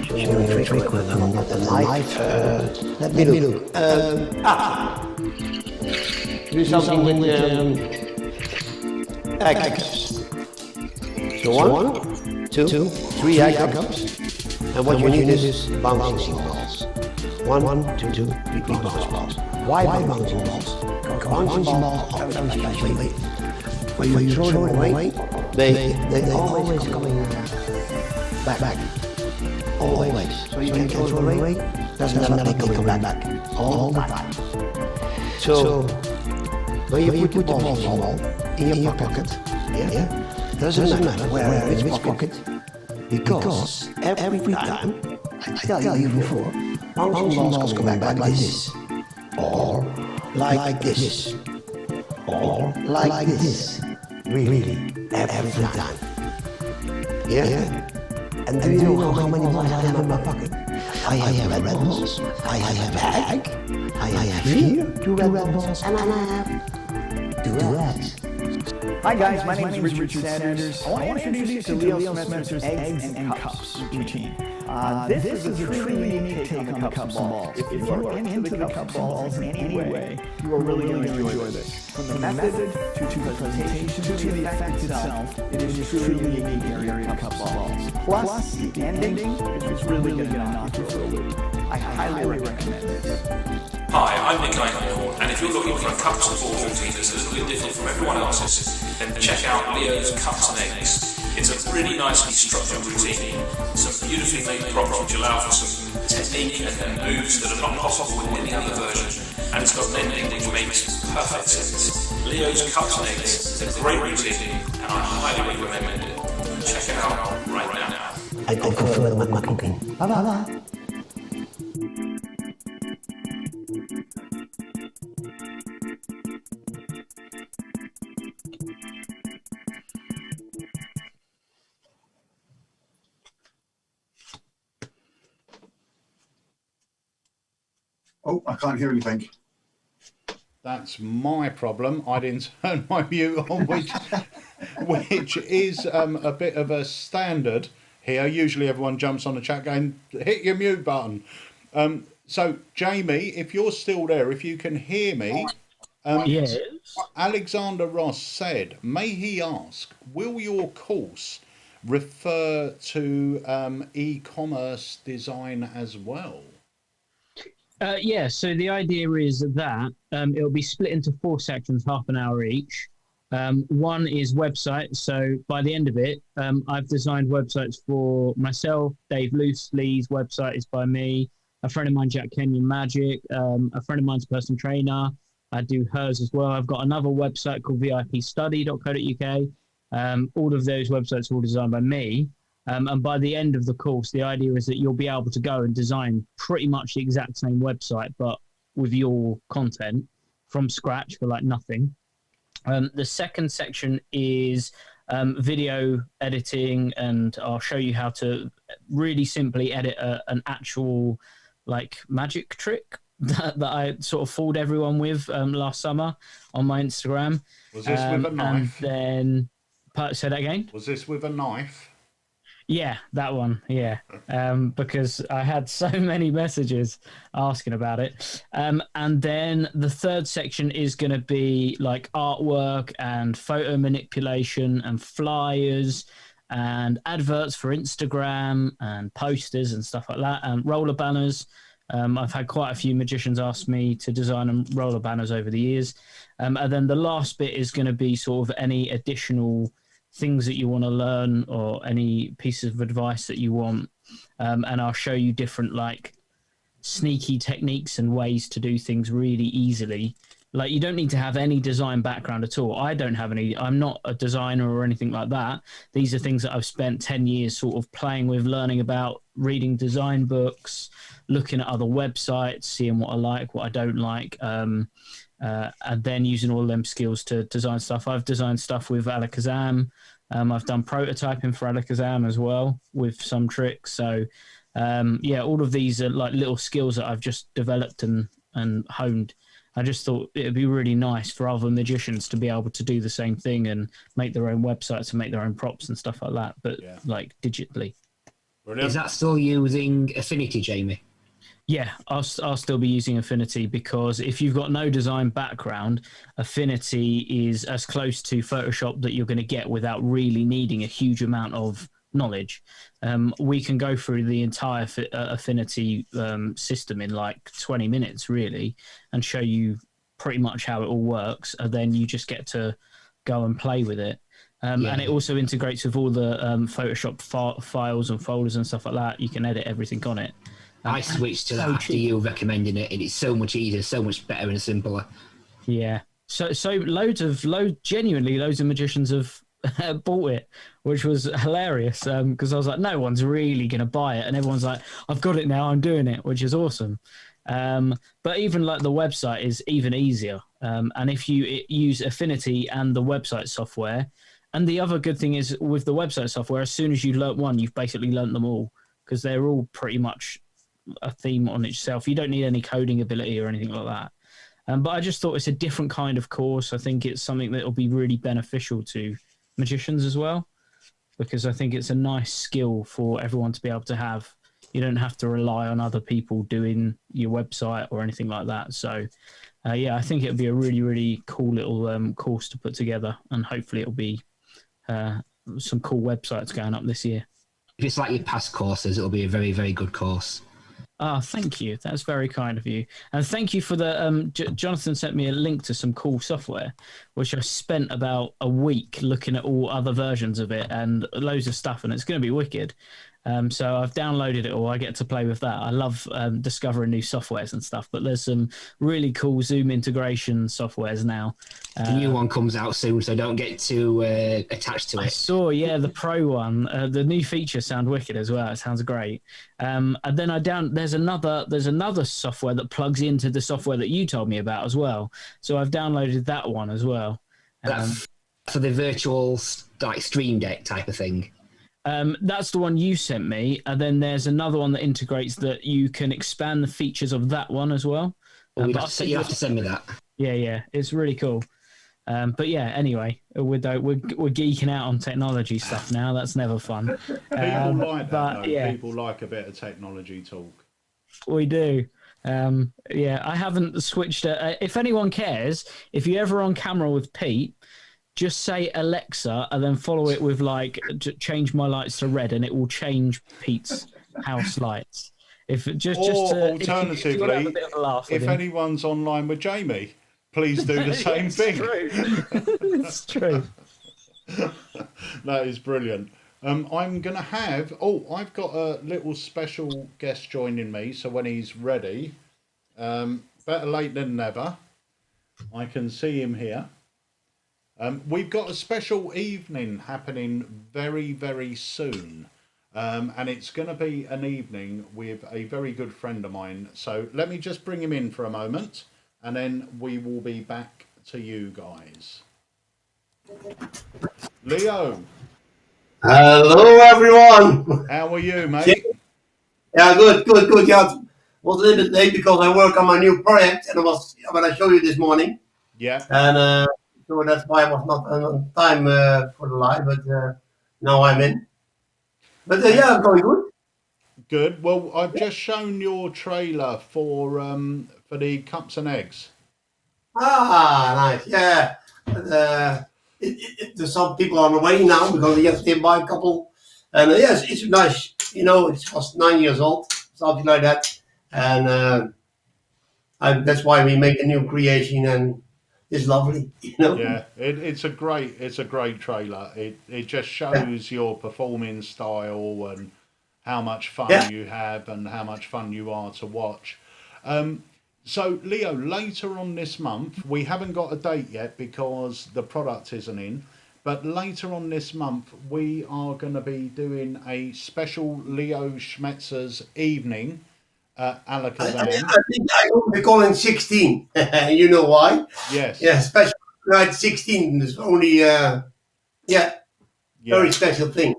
Show me a trick with a knife. Let me look. Do something with egg cups. So 1, 2, 3 egg cups. And what you need is bouncing balls. 1, 2, 3 bouncing balls. Why bouncing balls? Bouncing balls are very special. When you throw them away, they always coming back. Always. So you can throw them away, that's not coming back. All the time. So when you put the bouncing ball in your pocket, doesn't matter where in which pocket, because every time, I tell you before, bouncing balls come back like this, or like this, or like this. Really, every time. Yeah? And do you know how many balls I have in my pocket? I have red balls. I have bag. I have here 2 red balls. And I have 2 eggs. Hi guys, my name is Richard Sanders. I want to introduce you to Leo Schmetzer's Eggs and Cups routine. This is a truly unique take on the cups and balls. If you are into the cups and balls in any way, you are really going to enjoy this. From the method to the presentation to the effect itself, it is truly unique area of cups and balls. Plus, the ending is really going to knock you for a loop. I highly recommend this. Hi, I'm Nick Eichhorn, and if you're looking for a cups and balls routine that's a little bit different from everyone else's, then check out Leo's Cups and Eggs. It's a really nicely structured routine, some beautifully made props which allow for some technique and moves that are not possible with any other version, and it's got an ending which makes perfect sense. Leo's Cups and Eggs is a great routine, and I highly recommend it. Check it out right now. I go further with my cooking. Bye-bye. Oh, I can't hear anything. That's my problem. I didn't turn my mute on, which is a bit of a standard here. Usually everyone jumps on the chat going, hit your mute button. So, Jamie, if you're still there, if you can hear me, Yes. Alexander Ross said, may he ask, will your course refer to e-commerce design as well? Yeah, so the idea is that it'll be split into 4 sections, half an hour each. One is website. So by the end of it, I've designed websites for myself. Dave Loosely's website is by me. A friend of mine, Jack Kenyon Magic. A friend of mine's a personal trainer. I do hers as well. I've got another website called vipstudy.co.uk. All of those websites are all designed by me. And by the end of the course, the idea is that you'll be able to go and design pretty much the exact same website, but with your content from scratch for like nothing. The second section is video editing, and I'll show you how to really simply edit an actual like magic trick that I sort of fooled everyone with last summer on my Instagram. Was this with a knife? And then, say that again? Was this with a knife? Yeah, that one. Yeah, because I had so many messages asking about it. And then the third section is going to be like artwork and photo manipulation and flyers and adverts for Instagram and posters and stuff like that, and roller banners. I've had quite a few magicians ask me to design roller banners over the years. And then the last bit is going to be sort of any additional things that you want to learn or any pieces of advice that you want. And I'll show you different like sneaky techniques and ways to do things really easily. Like you don't need to have any design background at all. I don't have any. I'm not a designer or anything like that. These are things that I've spent 10 years sort of playing with, learning about, reading design books, looking at other websites, seeing what I like, what I don't like, and then using all them skills to design stuff. I've designed stuff with Alakazam. I've done prototyping for Alakazam as well with some tricks. So yeah, all of these are like little skills that I've just developed and honed. I just thought it'd be really nice for other magicians to be able to do the same thing and make their own websites and make their own props and stuff like that, but like digitally. Is that still using Affinity, Jamie? Yeah, I'll still be using Affinity, because if you've got no design background, Affinity is as close to Photoshop that you're going to get without really needing a huge amount of knowledge. We can go through the entire Affinity system in like 20 minutes, really, and show you pretty much how it all works, and then you just get to go and play with it. And it also integrates with all the Photoshop files and folders and stuff like that. You can edit everything on it. I switched to that after you recommending it, and it's so much easier, so much better and simpler. Yeah. So genuinely loads of magicians have bought it, which was hilarious, because I was like, no one's really going to buy it, and everyone's like, I've got it now, I'm doing it, which is awesome. But even like the website is even easier. And if you use Affinity and the website software, and the other good thing is with the website software, as soon as you learn one, you've basically learnt them all, because they're all pretty much a theme on itself. You don't need any coding ability or anything like that. But I just thought it's a different kind of course. I think it's something that will be really beneficial to magicians as well, because I think it's a nice skill for everyone to be able to have. You don't have to rely on other people doing your website or anything like that. So, yeah, I think it'll be a really, really cool little course to put together, and hopefully it'll be some cool websites going up this year. If it's like your past courses, it'll be a very, very good course. Ah, thank you. That's very kind of you. And thank you for the... Jonathan sent me a link to some cool software, which I spent about a week looking at all other versions of it and loads of stuff, and it's going to be wicked. So I've downloaded it all. I get to play with that. I love discovering new softwares and stuff, but there's some really cool Zoom integration softwares now. The new one comes out soon, so don't get too attached to it. I saw, yeah, the Pro one. The new features sound wicked as well. It sounds great. And then there's another software that plugs into the software that you told me about as well. So I've downloaded that one as well. For the virtual like stream deck type of thing. That's the one you sent me, and then there's another one that integrates that you can expand the features of that one as well. You have to send me that. Yeah, it's really cool. But yeah, anyway, we're geeking out on technology stuff now. That's never fun. People like that, though. Yeah. People like a bit of technology talk. We do. Yeah, I haven't switched. If anyone cares, if you're ever on camera with Pete, just say Alexa and then follow it with like change my lights to red, and it will change Pete's house lights. Alternatively, if anyone's online with Jamie, please do the same thing. It's true. That is brilliant. I'm going to have... I've got a little special guest joining me, so when he's ready, better late than never. I can see him here. We've got a special evening happening very, very soon. And it's going to be an evening with a very good friend of mine. So let me just bring him in for a moment, and then we will be back to you guys. Leo. Hello, everyone. How are you, mate? Yeah, good. Yeah, was a little bit late because I work on my new project, and I'm going to show you this morning. Yeah. And so that's why I was not on time for the live, but now I'm in. But yeah, I'm going good. Good. Well, I've just shown your trailer for the cups and eggs. Ah, nice. Yeah. There's some people on the way now because yesterday buy a couple. And yes, it's nice. You know, it was 9 years old, something like that. And that's why we make a new creation, and it's lovely. You know. Yeah, it's a great trailer. It just shows your performing style and how much fun you have and how much fun you are to watch. So, Leo, later on this month, we haven't got a date yet because the product isn't in, but later on this month, we are going to be doing a special Leo Schmetzer's evening at Alakazam. I think I will be calling 16. You know why? Yes. Yeah, special night 16 is only, very special thing.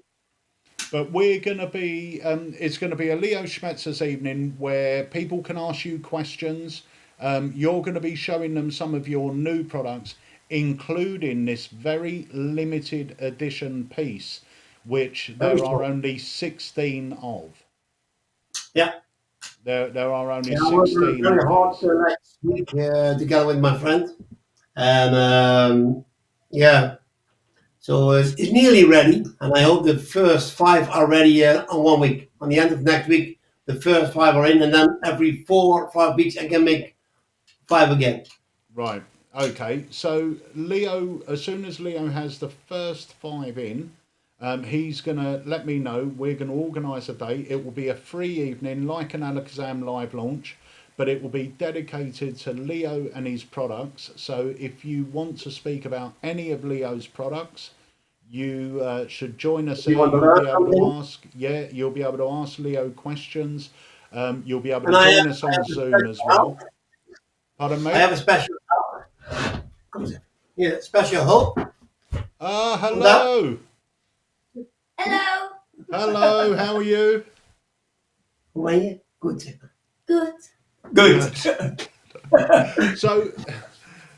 But we're going to be, it's going to be a Leo Schmetzer's evening where people can ask you questions. You're going to be showing them some of your new products, including this very limited edition piece, which there are only 16 of. Yeah. There are only 16 of these. Very hard next week together with my friend. And so it's nearly ready, and I hope the first 5 are ready on 1 week. On the end of next week, the first 5 are in, and then every 4 or 5 weeks I can make 5 again. Right. Okay. So Leo, as soon as Leo has the first 5 in, he's going to let me know. We're going to organise a date. It will be a free evening, like an Alakazam live launch, but it will be dedicated to Leo and his products. So if you want to speak about any of Leo's products, you should join us here. You'll be able to ask. Yeah, you'll be able to ask Leo questions. You'll be able to join us on Zoom as well. Pardon me? I have a special special help. Hello. Hello. Hello, how are you? How are you? Good. Good. Good. So,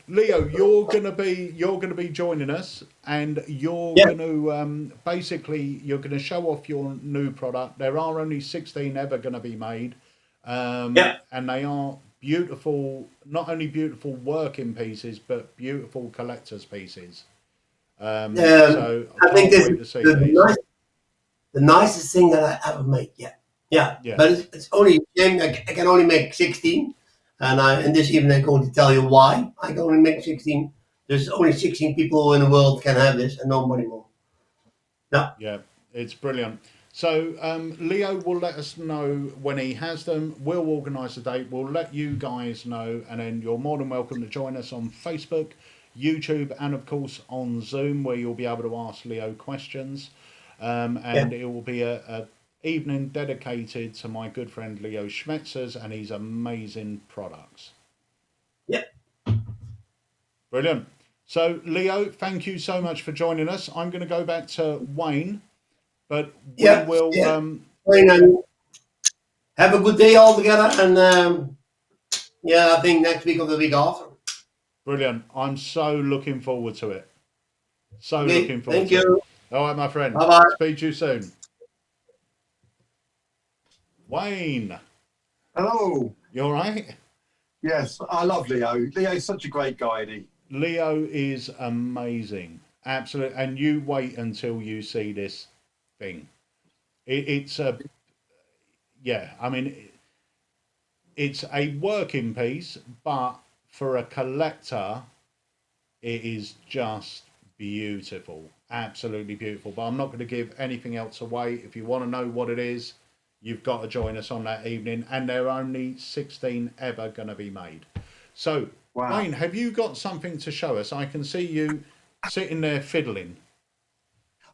Leo, you're gonna be joining us, and you're Yeah. gonna basically you're gonna show off your new product. There are only 16 ever gonna be made, Yeah. and they are beautiful. Not only beautiful working pieces, but beautiful collectors' pieces. So I think can't this wait to is see the, these. the nicest thing that I ever made. Yeah. Yeah. Yeah. But it's only I can only make 16, and this evening I'm going to tell you why I can only make 16. There's only 16 people in the world can have this, and nobody more. Yeah. Yeah, it's brilliant. So Leo will let us know when he has them. We'll organise the date. We'll let you guys know, and then you're more than welcome to join us on Facebook, YouTube, and of course on Zoom, where you'll be able to ask Leo questions. And it will be a evening dedicated to my good friend Leo Schmetzer's and his amazing products. Yeah. Brilliant. So Leo, thank you so much for joining us. I'm going to go back to Wayne. But we will. Have a good day all together, and I think next week or the week after. Brilliant! I'm so looking forward to it. Looking forward. Thank you. All right, my friend. Bye bye. Speak to you soon. Wayne. Hello. You all right? Yes, I love Leo. Leo's such a great guy, isn't he? Leo is amazing. Absolutely. And you wait until you see this thing. It's a, I mean, it's a working piece, but for a collector, it is just beautiful. Absolutely beautiful. But I'm not going to give anything else away. If you want to know what it is, you've got to join us on that evening. And there are only 16 ever going to be made. So, wow. Wayne, have you got something to show us? I can see you sitting there fiddling.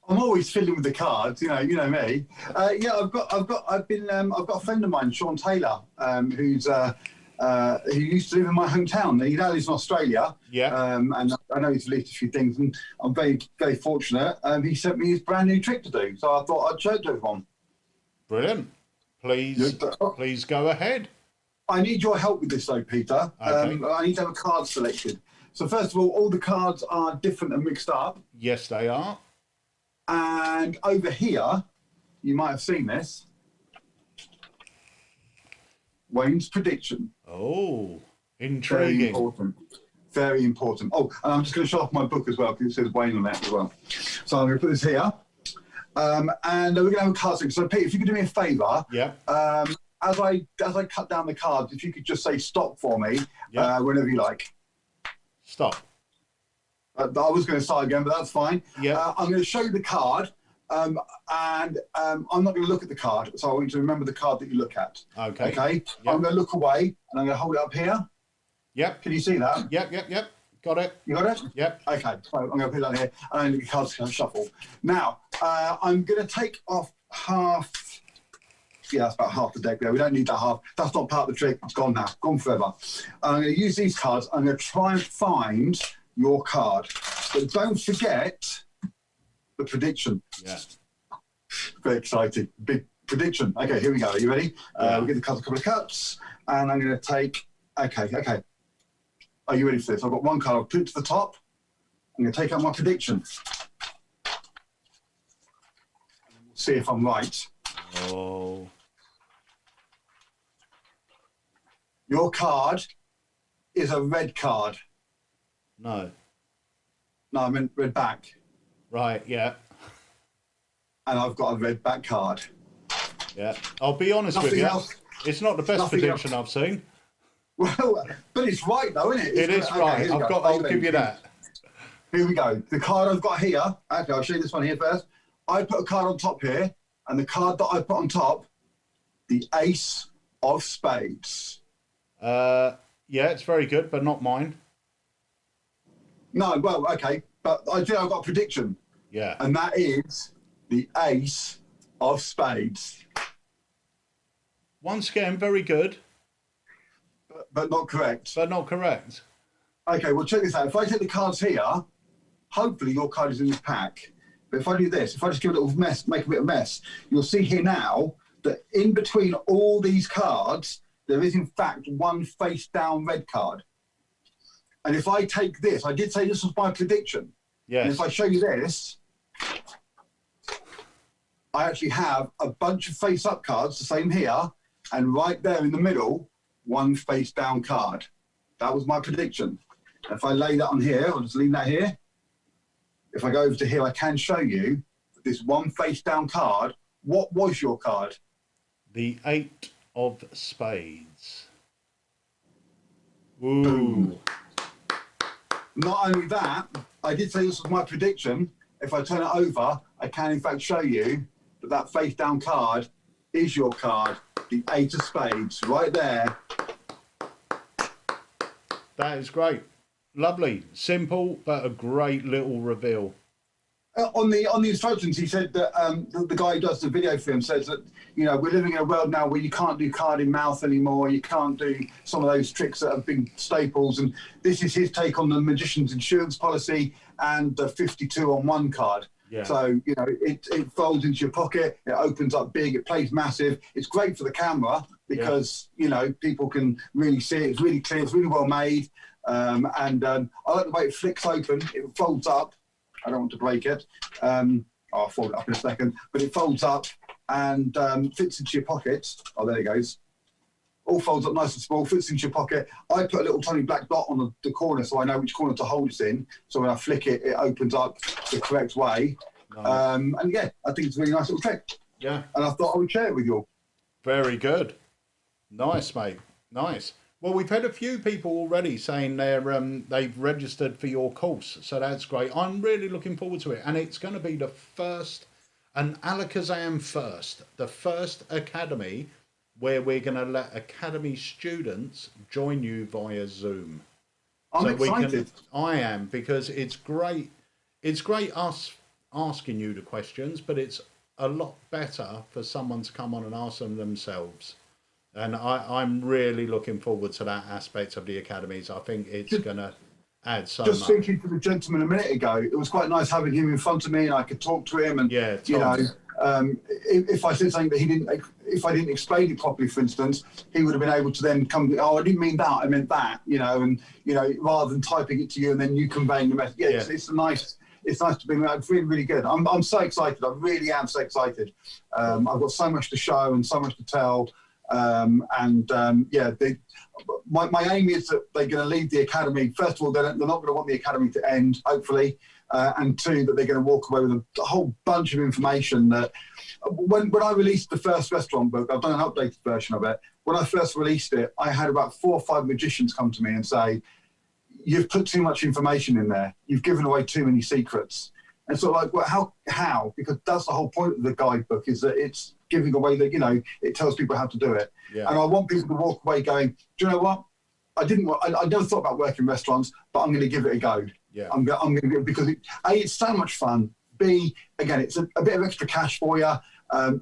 I'm always fiddling with the cards, you know me. I've got a friend of mine, Sean Taylor, who used to live in my hometown. He now lives in Australia. Yeah. And I know he's released a few things, and I'm very, very fortunate. He sent me his brand new trick to do, so I thought I'd show it to everyone. Brilliant. Please go ahead. I need your help with this, though, Peter. Okay. I need to have a card selected. So first of all the cards are different and mixed up. Yes, they are. And over here, you might have seen this. Wayne's prediction. Oh, intriguing. Very important. Very important. Oh, and I'm just going to show off my book as well, because it says Wayne on it as well. So I'm going to put this here. And we're going to have a card section. So Pete, if you could do me a favour. Yeah. As I cut down the cards, if you could just say stop for me, whenever you like. Stop. I was going to start again, but that's fine. Yeah. I'm going to show you the card, and I'm not going to look at the card, so I want you to remember the card that you look at. Okay. Okay. Yep. I'm going to look away, and I'm going to hold it up here. Yep. Can you see that? Yep. Got it. You got it? Yep. Okay. So I'm going to put that here, and the card's going to shuffle. Now, I'm going to take off half. Yeah, that's about half the deck there. We don't need that half. That's not part of the trick. It's gone now. Gone forever. I'm going to use these cards. I'm going to try and find your card. But don't forget the prediction. Yeah. Very exciting. Big prediction. Okay, here we go. Are you ready? We'll get the cards a couple of cuts. And I'm going to take... Okay. Are you ready for this? I've got one card. I'll put it to the top. I'm going to take out my prediction. See if I'm right. Oh. Your card is a red card. No, I meant red back. Right, yeah. And I've got a red back card. Yeah. I'll be honest with you. It's not the best prediction I've seen. Well, but it's right though, isn't it? It is right. I'll give you that. Here we go. The card I've got here. Okay, I'll show you this one here first. I put a card on top here, and the card that I put on top, the Ace of Spades. Yeah, it's very good, but not mine. No, well, okay, but I've got a prediction. Yeah. And that is the Ace of Spades. Once again, very good. But not correct. But not correct. Okay, well, check this out. If I take the cards here, hopefully your card is in this pack. But if I do this, if I just give a little mess, make a bit of mess, you'll see here now that in between all these cards, there is in fact one face down red card. And if I take this, I did say this was my prediction. Yes. And if I show you this, I actually have a bunch of face up cards, the same here, and right there in the middle, one face down card. That was my prediction. If I lay that on here, I'll just leave that here. If I go over to here, I can show you this one face down card. What was your card? The 8 of spades. Ooh. Boom. Not only that, I did say this was my prediction. If I turn it over, I can in fact show you that that face down card is your card, the 8 of spades, right there. That is great. Lovely. Simple, but a great little reveal. On the instructions, he said that the guy who does the video for him says that, you know, we're living in a world now where you can't do card in mouth anymore. You can't do some of those tricks that have been staples. And this is his take on the magician's insurance policy and the 52 on 1 card. Yeah. So, you know, it folds into your pocket. It opens up big. It plays massive. It's great for the camera because, you know, people can really see it. It's really clear. It's really well made. I like the way it flicks open. It folds up. I don't want to break it. I'll fold it up in a second. But it folds up and fits into your pocket. Oh, there it goes. All folds up nice and small, fits into your pocket. I put a little tiny black dot on the corner so I know which corner to hold it in. So when I flick it, it opens up the correct way. Nice. And yeah, I think it's a really nice little trick. Yeah. And I thought I would share it with you all. Very good. Nice, mate. Nice. Well, we've had a few people already saying they've registered for your course, so that's great. I'm really looking forward to it, and it's going to be the first, an Alakazam first, the first academy where we're going to let academy students join you via Zoom. I'm excited. I am, because it's great. It's great us asking you the questions, but it's a lot better for someone to come on and ask them themselves. And I'm really looking forward to that aspect of the academies. I think it's going to add so much. Just thinking to the gentleman a minute ago, it was quite nice having him in front of me and I could talk to him. And, yeah, you know, if I said something that if I didn't explain it properly, for instance, he would have been able to then come, oh, I didn't mean that, I meant that, you know, and, you know, rather than typing it to you and then you conveying the message. Yeah, yeah. It's nice to be, it's really, really good. I'm so excited. I really am so excited. I've got so much to show and so much to tell. My aim is that they're going to leave the academy. First of all, they're not going to want the academy to end, hopefully, and two, that they're going to walk away with a whole bunch of information that when I released the first restaurant book, I've done an updated version of it. When I first released it, I had about 4 or 5 magicians come to me and say, you've put too much information in there. You've given away too many secrets. And so, like, well, how? Because that's the whole point of the guidebook, is that it's giving away that, you know, it tells people how to do it. Yeah. And I want people to walk away going, do you know what? I never thought about working in restaurants, but I'm going to give it a go. Yeah. I'm going to give it, because it's so much fun. B, again, it's a bit of extra cash for you.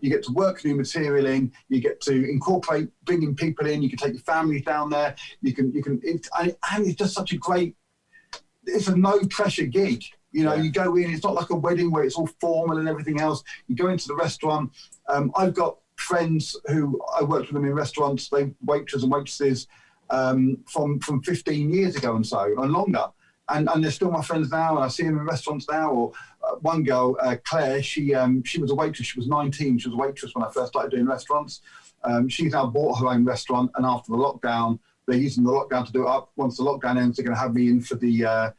You get to work new material in. You get to incorporate bringing people in. You can take your family down there. And it's just such a great. It's a no pressure gig. You know, you go in. It's not like a wedding where it's all formal and everything else. You go into the restaurant. I've got friends who I worked with them in restaurants. They waiters and waitresses from 15 years ago and so and longer. And they're still my friends now, and I see them in restaurants now. Or one girl, Claire, she was a waitress. She was 19. She was a waitress when I first started doing restaurants. She's now bought her own restaurant, and after the lockdown, they're using the lockdown to do it up. Once the lockdown ends, they're going to have me in for the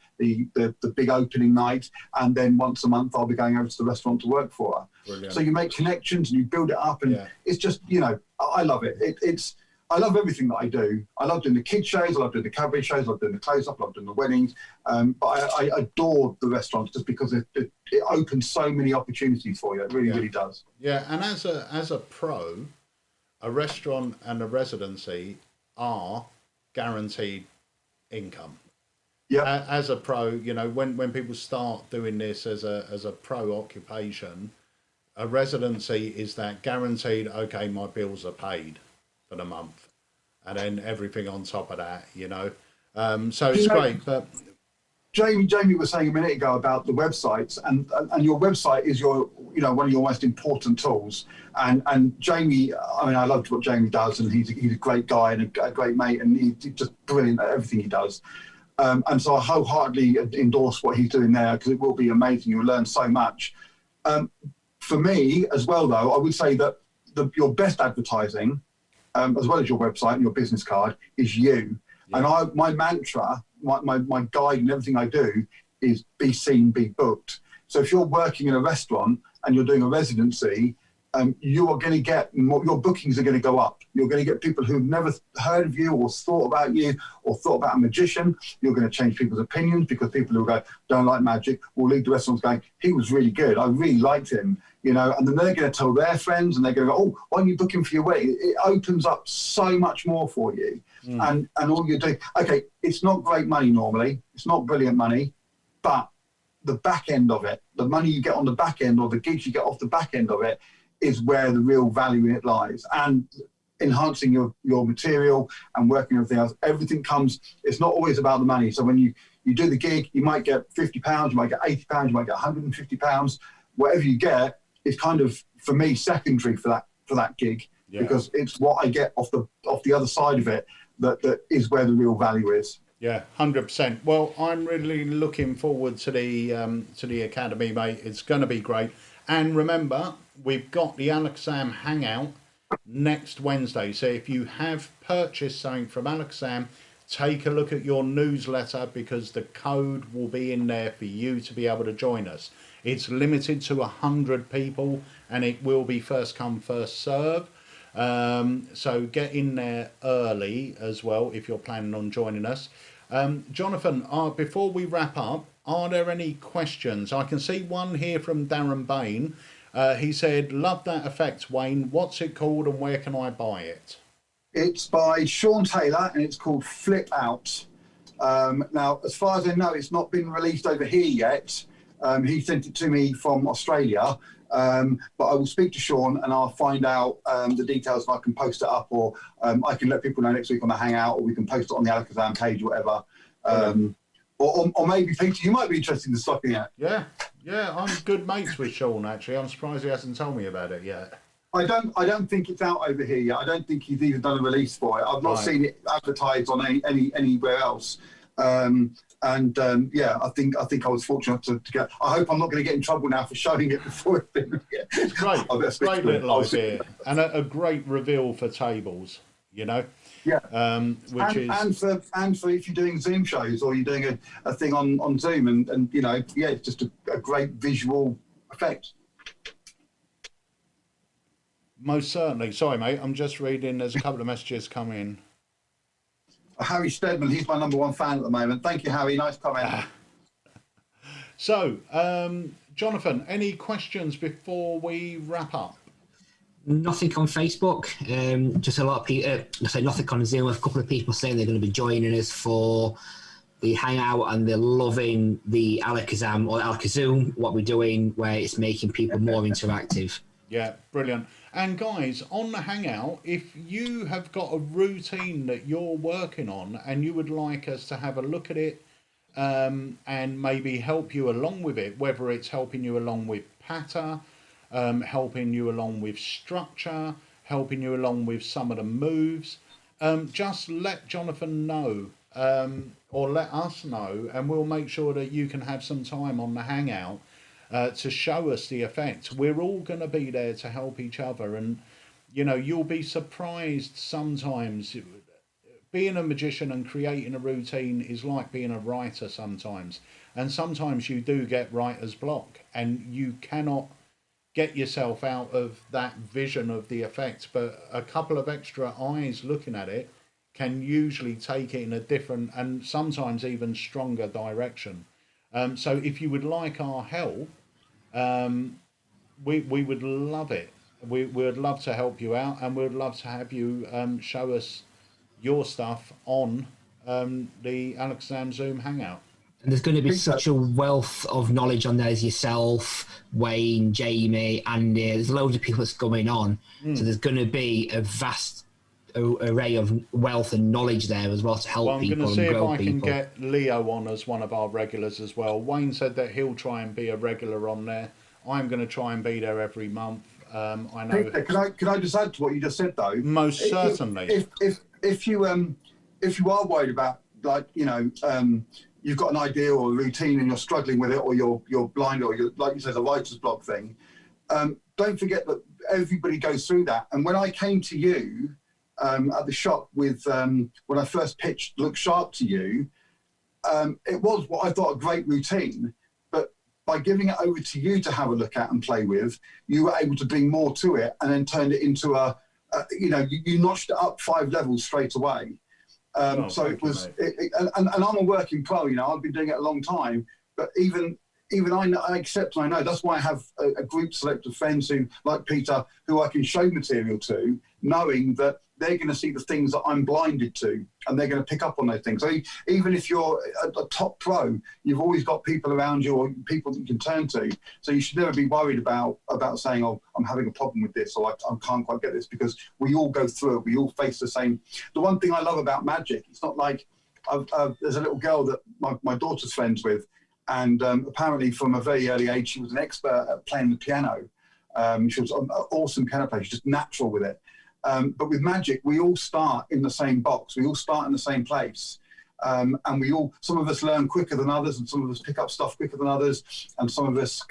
big opening night, and then once a month I'll be going over to the restaurant to work for her. Brilliant. So you make connections and you build it up, and it's just, you know, I love it. I love everything that I do. I love doing the kids shows, I love doing the cabaret shows, I love doing the close-up, I love doing the weddings. But I adore the restaurants just because it opens so many opportunities for you. It really, really does. Yeah, and as a pro, a restaurant and a residency are guaranteed income. Yeah. As a pro, you know, when people start doing this as a pro occupation, a residency is that guaranteed, okay, my bills are paid for the month, and then everything on top of that, you know. So it's great. But Jamie was saying a minute ago about the websites, and your website is your, you know, one of your most important tools. And Jamie, I mean, I love what Jamie does, and he's a great guy and a great mate, and he's just brilliant at everything he does. And so I wholeheartedly endorse what he's doing there, because it will be amazing. You'll learn so much. For me as well, though, I would say that your best advertising, as well as your website and your business card, is you. Yeah. And my mantra, my guide and everything I do is be seen, be booked. So if you're working in a restaurant and you're doing a residency, you are going to get more, your bookings are going to go up. You're going to get people who've never heard of you or thought about you or thought about a magician. You're going to change people's opinions, because people who go, don't like magic, will leave the restaurants going, he was really good, I really liked him, you know, and then they're going to tell their friends, and they're going to go, oh, why don't you book him for your wedding? It opens up so much more for you. And all you're doing, okay, it's not great money normally, it's not brilliant money, but the back end of it, the money you get on the back end, or the gigs you get off the back end of it, is where the real value in it lies. And enhancing your material and working everything else, everything comes, it's not always about the money. So when you do the gig, you might get £50, you might get £80, you might get £150. Whatever you get is kind of, for me, secondary for that gig, because it's what I get off the other side of it that is where the real value is. Yeah, 100%. Well, I'm really looking forward to the academy, mate. It's going to be great. And remember, we've got the Alakazam Hangout next Wednesday. So if you have purchased something from Alakazam, take a look at your newsletter, because the code will be in there for you to be able to join us. It's limited to 100 people, and it will be first come, first serve. So get in there early as well if you're planning on joining us. Jonathan, before we wrap up, are there any questions? I can see one here from Darren Bain. He said, love that effect, Wayne. What's it called and where can I buy it? It's by Sean Taylor and it's called Flip Out. Now, as far as I know, it's not been released over here yet. He sent it to me from Australia. But I will speak to Sean and I'll find out the details, and I can post it up, or I can let people know next week on the Hangout, or we can post it on the Alakazam page or whatever. Or maybe, Peter, you might be interested in stocking it. Yeah, I'm good mates with Sean, actually. I'm surprised he hasn't told me about it yet. I don't think it's out over here yet. I don't think he's even done a release for it. I've not seen it advertised on anywhere else. Yeah, I think I was fortunate to get. I hope I'm not going to get in trouble now for showing it before it's been. It's great. Great little idea, and a great reveal for tables. You know. Yeah. And for if you're doing Zoom shows, or you're doing a thing on Zoom, and you know, yeah, it's just a great visual effect. Most certainly. Sorry, mate. I'm just reading. There's a couple of messages come in. Harry Stedman, he's my #1 fan at the moment. Thank you, Harry. Nice comment. So, Jonathan, any questions before we wrap up? Nothing on Facebook. Just a lot of people. Nothing on Zoom. A couple of people saying they're going to be joining us for the Hangout, and they're loving the Alakazam or Alakazam, what we're doing, where it's making people more interactive. Yeah, brilliant. And guys, on the Hangout, if you have got a routine that you're working on and you would like us to have a look at it and maybe help you along with it, whether it's helping you along with patter, helping you along with structure, helping you along with some of the moves, just let Jonathan know or let us know, and we'll make sure that you can have some time on the Hangout to show us the effect. We're all going to be there to help each other, and you know, you'll be surprised sometimes. Being a magician and creating a routine is like being a writer sometimes, and sometimes you do get writer's block and you cannot get yourself out of that vision of the effect, but a couple of extra eyes looking at it can usually take it in a different and sometimes even stronger direction. So if you would like our help, we would love it. We would love to help you out, and we'd love to have you show us your stuff on the Alakazam Zoom Hangout. And there's going to be such a wealth of knowledge on there as yourself, Wayne, Jamie, Andy. There's loads of people that's going on. So there's going to be a vast array of wealth and knowledge there as well to help Well, I'm people going to see and if grow I can people. get Leo on as one of our regulars as well. Wayne said that he'll try and be a regular on there. I'm going to try and be there every month. I know. Peter, can I just add to what you just said though? Most certainly. If you are worried about, like, you've got an idea or a routine and you're struggling with it, or you're blind, or you're, like you said, the writer's block thing, don't forget that everybody goes through that. And when I came to you at the shop with when I first pitched Look Sharp to you, it was what I thought a great routine. But by giving it over to you to have a look at and play with, you were able to bring more to it, and then turned it into you notched it up 5 levels straight away. So it was, and I'm a working pro. I've been doing it a long time, but even I accept and I know that's why I have a group select of friends who, like Peter, who I can show material to, knowing that they're going to see the things that I'm blinded to, and they're going to pick up on those things. So even if you're a top pro, you've always got people around you or people that you can turn to. So you should never be worried about saying, "Oh, I'm having a problem with this," or "I can't quite get this," because we all go through it. We all face the same. The one thing I love about magic, it's not like there's a little girl that my daughter's friends with, and apparently from a very early age she was an expert at playing the piano. She was an awesome piano player. She's just natural with it. But with magic, we all start in the same box. We all start in the same place. And some of us learn quicker than others, and some of us pick up stuff quicker than others, and some of us,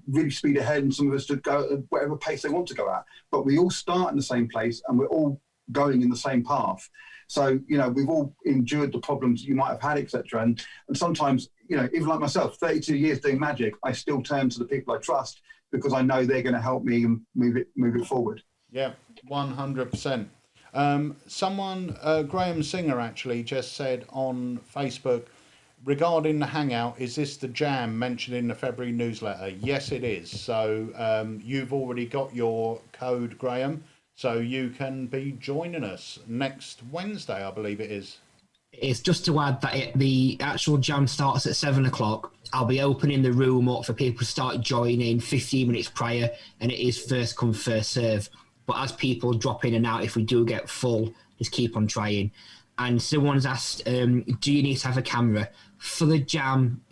really speed ahead, and some of us just go at whatever pace they want to go at. But we all start in the same place, and we're all going in the same path. So, we've all endured the problems you might have had, etc. And sometimes, even like myself, 32 years doing magic, I still turn to the people I trust because I know they're going to help me and move it forward. Yeah, 100%. Someone, Graham Singer, actually just said on Facebook, regarding the hangout, is this the jam mentioned in the February newsletter? Yes, it is. So you've already got your code, Graham, so you can be joining us next Wednesday, I believe it is. It's just to add that the actual jam starts at 7 o'clock. I'll be opening the room up for people to start joining 15 minutes prior, and it is first come, first serve. But as people drop in and out, if we do get full, just keep on trying. And someone's asked, do you need to have a camera? For the jam,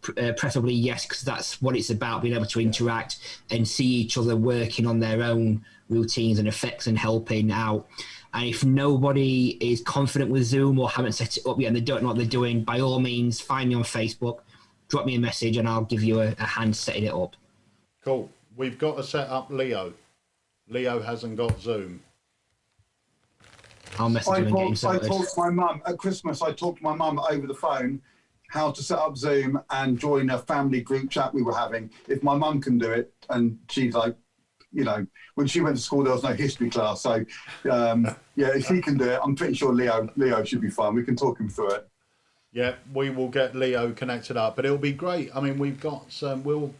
preferably yes, because that's what it's about, being able to interact and see each other working on their own routines and effects and helping out. And if nobody is confident with Zoom or haven't set it up yet and they don't know what they're doing, by all means, find me on Facebook, drop me a message, and I'll give you a hand setting it up. Cool. We've got to set up Leo. Leo hasn't got Zoom. I'll message him and get him sorted. I talked to my mum at Christmas. I talked to my mum over the phone how to set up Zoom and join a family group chat we were having. If my mum can do it, and she's like, when she went to school there was no history class, so if she can do it, I'm pretty sure Leo should be fine. We can talk him through it. Yeah, we will get Leo connected up, but it'll be great. I mean, we've got some. We'll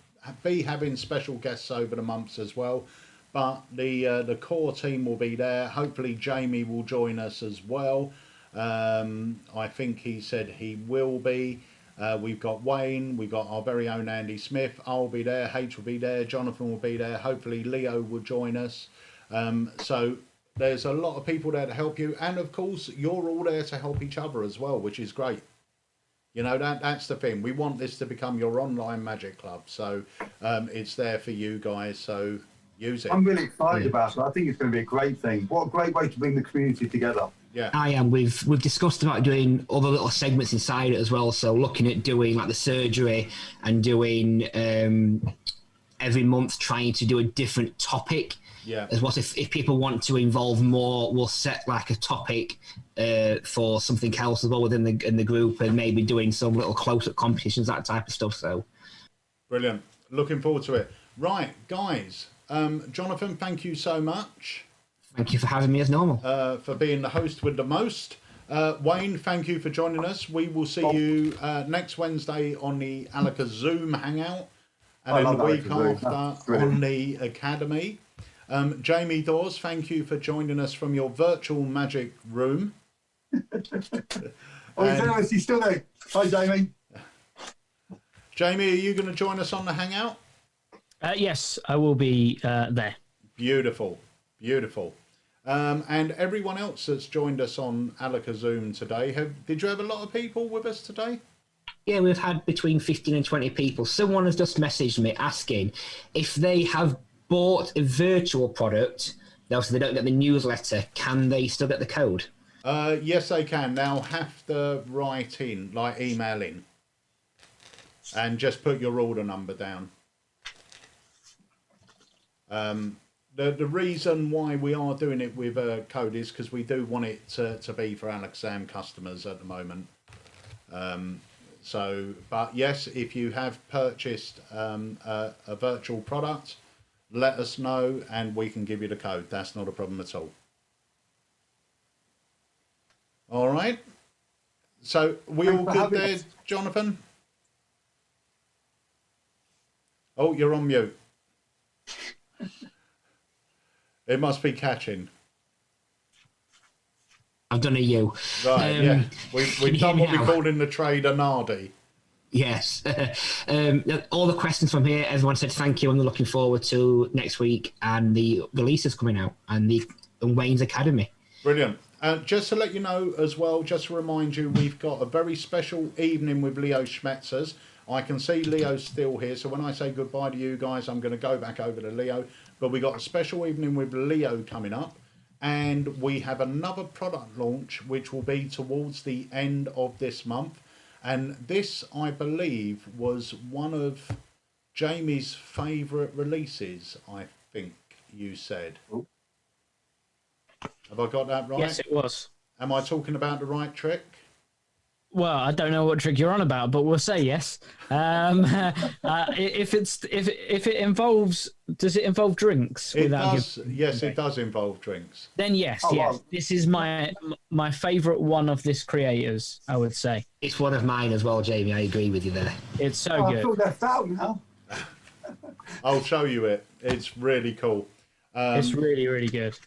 be having special guests over the months as well. But the core team will be there. Hopefully Jamie will join us as well. I think he said he will be. We've got Wayne. We've got our very own Andy Smith. I'll be there. H will be there. Jonathan will be there. Hopefully Leo will join us. So there's a lot of people there to help you. And of course, you're all there to help each other as well, which is great. That's the thing. We want this to become your online magic club. So it's there for you guys. So use it. I'm really excited about it. I think it's going to be a great thing. What a great way to bring the community together. Yeah, I am. We've discussed about doing other little segments inside it as well. So looking at doing like the surgery and doing every month trying to do a different topic. Yeah. As well, if people want to involve more, we'll set like a topic for something else as well within the group, and maybe doing some little close-up competitions, that type of stuff. So brilliant. Looking forward to it. Right, guys. Jonathan, thank you so much. Thank you for having me as normal. For being the host with the most. Wayne, thank you for joining us. We will see you next Wednesday on the AlakazamMagicUK hangout, and then the week after on the Academy. Jamie Dawes, thank you for joining us from your virtual magic room. He's still there. Hi, Jamie. Jamie, are you going to join us on the hangout? Yes, I will be there. Beautiful, beautiful. And everyone else that's joined us on Alakazam today, did you have a lot of people with us today? Yeah, we've had between 15 and 20 people. Someone has just messaged me asking if they have bought a virtual product, so they don't get the newsletter, can they still get the code? Yes, they can. They'll have to write in, like email in, and just put your order number down. The reason why we are doing it with a code is because we do want it to be for Alakazam customers at the moment. But yes, if you have purchased a virtual product, let us know and we can give you the code. That's not a problem at all. All right. So we all good there, Jonathan? Oh, you're on mute. It must be catching. I've done a U. Right, yeah. We've done what we call in the trade a nardy. Yes. All the questions from here, everyone said thank you and they're looking forward to next week and the releases coming out and Wayne's Academy. Brilliant. Just to let you know as well, just to remind you, we've got a very special evening with Leo Schmetzers. I can see Leo's still here, so when I say goodbye to you guys, I'm going to go back over to Leo. But we got a special evening with Leo coming up, and we have another product launch, which will be towards the end of this month. And this, I believe, was one of Jamie's favourite releases, I think you said. Have I got that right? Yes, it was. Am I talking about the right trick? Well, I don't know what trick you're on about, but we'll say yes. If it involves, does it involve drinks? It does. Yes, it does involve drinks. Then yes. Wow. This is my favourite one of this creators, I would say. It's one of mine as well, Jamie. I agree with you there. It's so good. I feel left out now. I'll show you it. It's really cool. It's really, really good.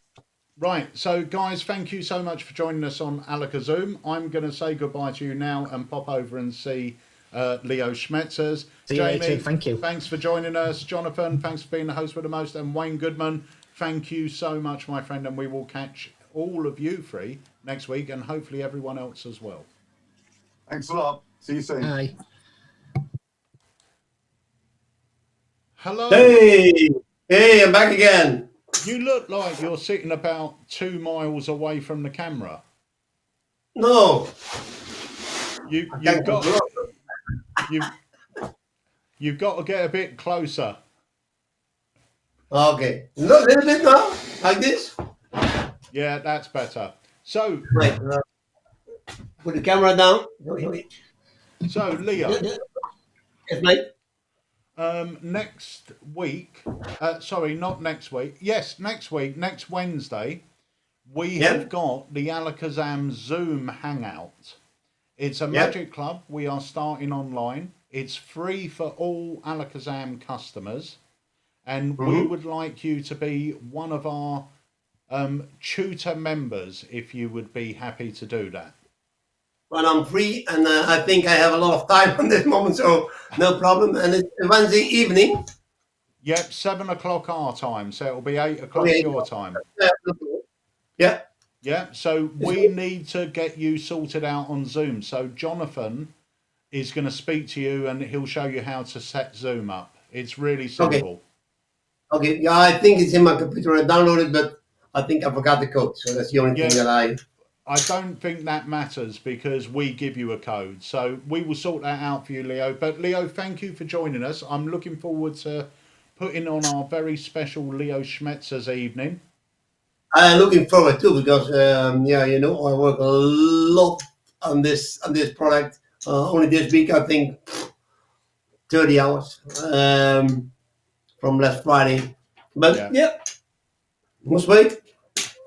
Right, so guys, thank you so much for joining us on Alakazam. I'm going to say goodbye to you now and pop over and see Leo Schmetzers. See you later. Thank you. Thanks for joining us. Jonathan, thanks for being the host with the most. And Wayne Goodman, thank you so much, my friend. And we will catch all of you three next week and hopefully everyone else as well. Thanks a lot. See you soon. Bye. Hello. Hey, I'm back again. You look like you're sitting about 2 miles away from the camera. No. You've got to get a bit closer. Okay. No, a little bit now, like this. Yeah, that's better. So, right. Put the camera down. So, Leo. Yes, mate. Next week, sorry, not next week. Yes, next week, next Wednesday, we have got the Alakazam Zoom Hangout. It's a Magic Club. We are starting online. It's free for all Alakazam customers. And we would like you to be one of our tutor members if you would be happy to do that. Well, I'm free, and I think I have a lot of time on this moment, so no problem. And it's Wednesday evening. Yep, 7 o'clock our time, so it'll be 8 o'clock your time. Yeah. Yeah, so we need to get you sorted out on Zoom. So Jonathan is going to speak to you, and he'll show you how to set Zoom up. It's really simple. Okay, yeah, I think it's in my computer. I downloaded it, but I think I forgot the code, so that's the only thing that I don't think that matters because we give you a code. So we will sort that out for you, Leo. But Leo, thank you for joining us. I'm looking forward to putting on our very special Leo Schmetzer's evening. I'm looking forward to because, I work a lot on this product. Only this week, I think, 30 hours from last Friday. But, must wait.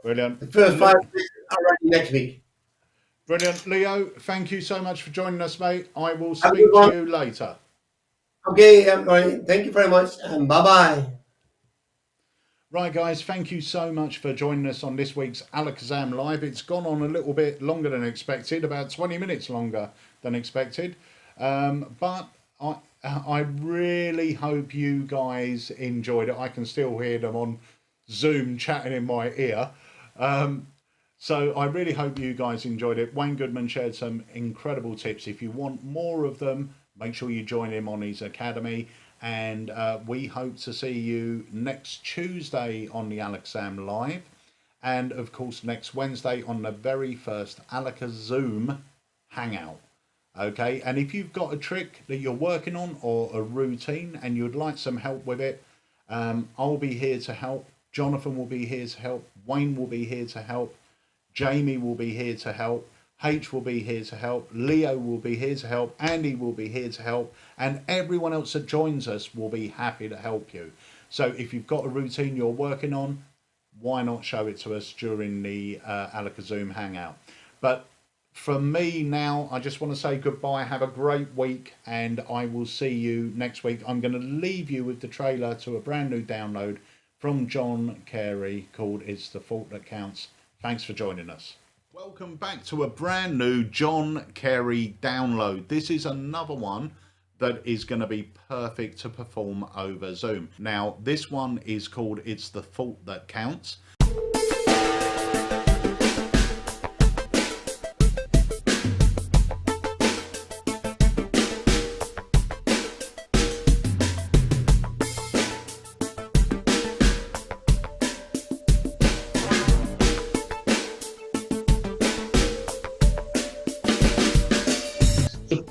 Brilliant. The first 5 weeks are running next week. Brilliant. Leo, thank you so much for joining us, mate. I will speak to you later. Okay, everybody. Thank you very much, and bye-bye. Right, guys, thank you so much for joining us on this week's Alakazam Live. It's gone on a little bit longer than expected, about 20 minutes longer than expected. But I really hope you guys enjoyed it. I can still hear them on Zoom chatting in my ear. So I really hope you guys enjoyed it. Wayne Goodman shared some incredible tips. If you want more of them, make sure you join him on his academy. And we hope to see you next Tuesday on the Alakazam Live. And of course, next Wednesday on the very first AlakazamMagicUK hangout. Okay, and if you've got a trick that you're working on or a routine and you'd like some help with it, I'll be here to help. Jonathan will be here to help. Wayne will be here to help. Jamie will be here to help. H will be here to help. Leo will be here to help. Andy will be here to help. And everyone else that joins us will be happy to help you. So if you've got a routine you're working on, why not show it to us during the Alakazam hangout? But from me now, I just want to say goodbye. Have a great week, and I will see you next week. I'm going to leave you with the trailer to a brand new download from John Carey called It's the Thought That Counts. Thanks for joining us. Welcome back to a brand new John Carey download. This is another one that is going to be perfect to perform over Zoom. Now, this one is called It's the Thought That Counts.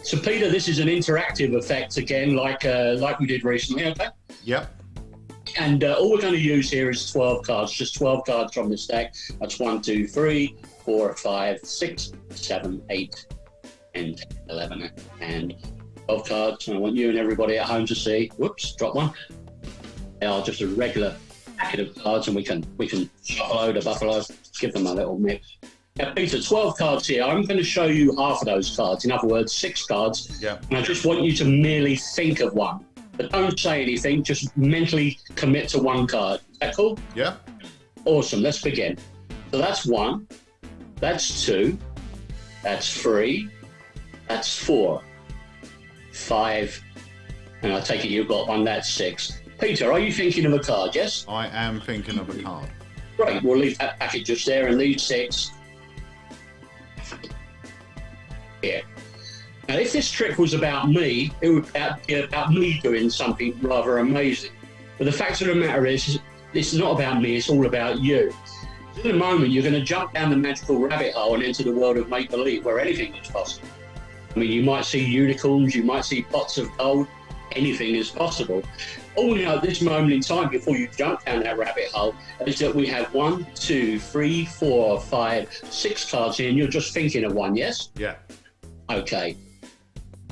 So Peter, this is an interactive effect again, like we did recently, okay? Yep. And all we're going to use here is 12 cards, just 12 cards from the stack. That's 1, 2, 3, 4, 5, 6, 7, 8, and 11. And 12 cards. And I want you and everybody at home to see. Whoops, drop one. They are just a regular packet of cards, and we can shuffle the buffalo, give them a little mix. Now, Peter, 12 cards here. I'm going to show you half of those cards. In other words, 6 cards. Yeah. And I just want you to merely think of one. But don't say anything. Just mentally commit to one card. Is that cool? Yeah. Awesome. Let's begin. So that's 1. That's 2. That's 3. That's 4. 5. And I take it you've got one. That's 6. Peter, are you thinking of a card, yes? I am thinking of a card. Great. We'll leave that packet just there and leave 6 here. Now, if this trick was about me, it would be about me doing something rather amazing. But the fact of the matter is, it's not about me, it's all about you. In a moment, you're going to jump down the magical rabbit hole and enter the world of make-believe, where anything is possible. I mean, you might see unicorns, you might see pots of gold, anything is possible. All we know at this moment in time, before you jump down that rabbit hole, is that we have 1, 2, 3, 4, 5, 6 cards here, and you're just thinking of one, yes? Yeah. Okay.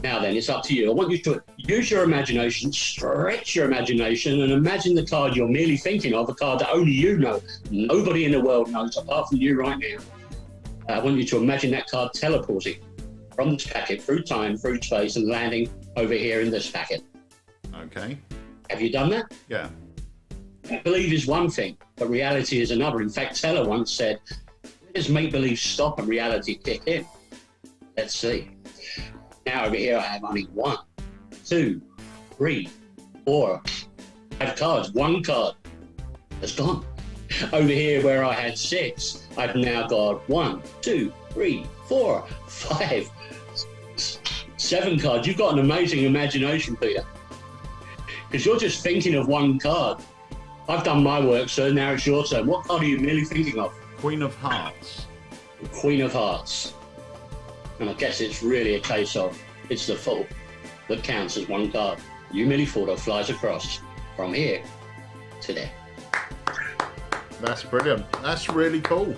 Now then, it's up to you. I want you to use your imagination, stretch your imagination, and imagine the card you're merely thinking of, a card that only you know. Nobody in the world knows apart from you right now. I want you to imagine that card teleporting from this packet through time, through space, and landing over here in this packet. Okay. Have you done that? Yeah. Make-believe is one thing, but reality is another. In fact, Teller once said, where does make-believe stop and reality kick in? Let's see. Now over here I have only 1, 2, 3, 4, 5 cards. 1 card has gone. Over here where I had 6, I've now got 1, 2, 3, 4, 5, 7 cards. You've got an amazing imagination, Peter. Because you're just thinking of 1 card. I've done my work, sir. Now it's your turn. What card are you merely thinking of? Queen of Hearts. Queen of Hearts. And I guess it's really a case of it's the thought that counts as 1 card. You merely thought it flies across from here to there. That's brilliant. That's really cool.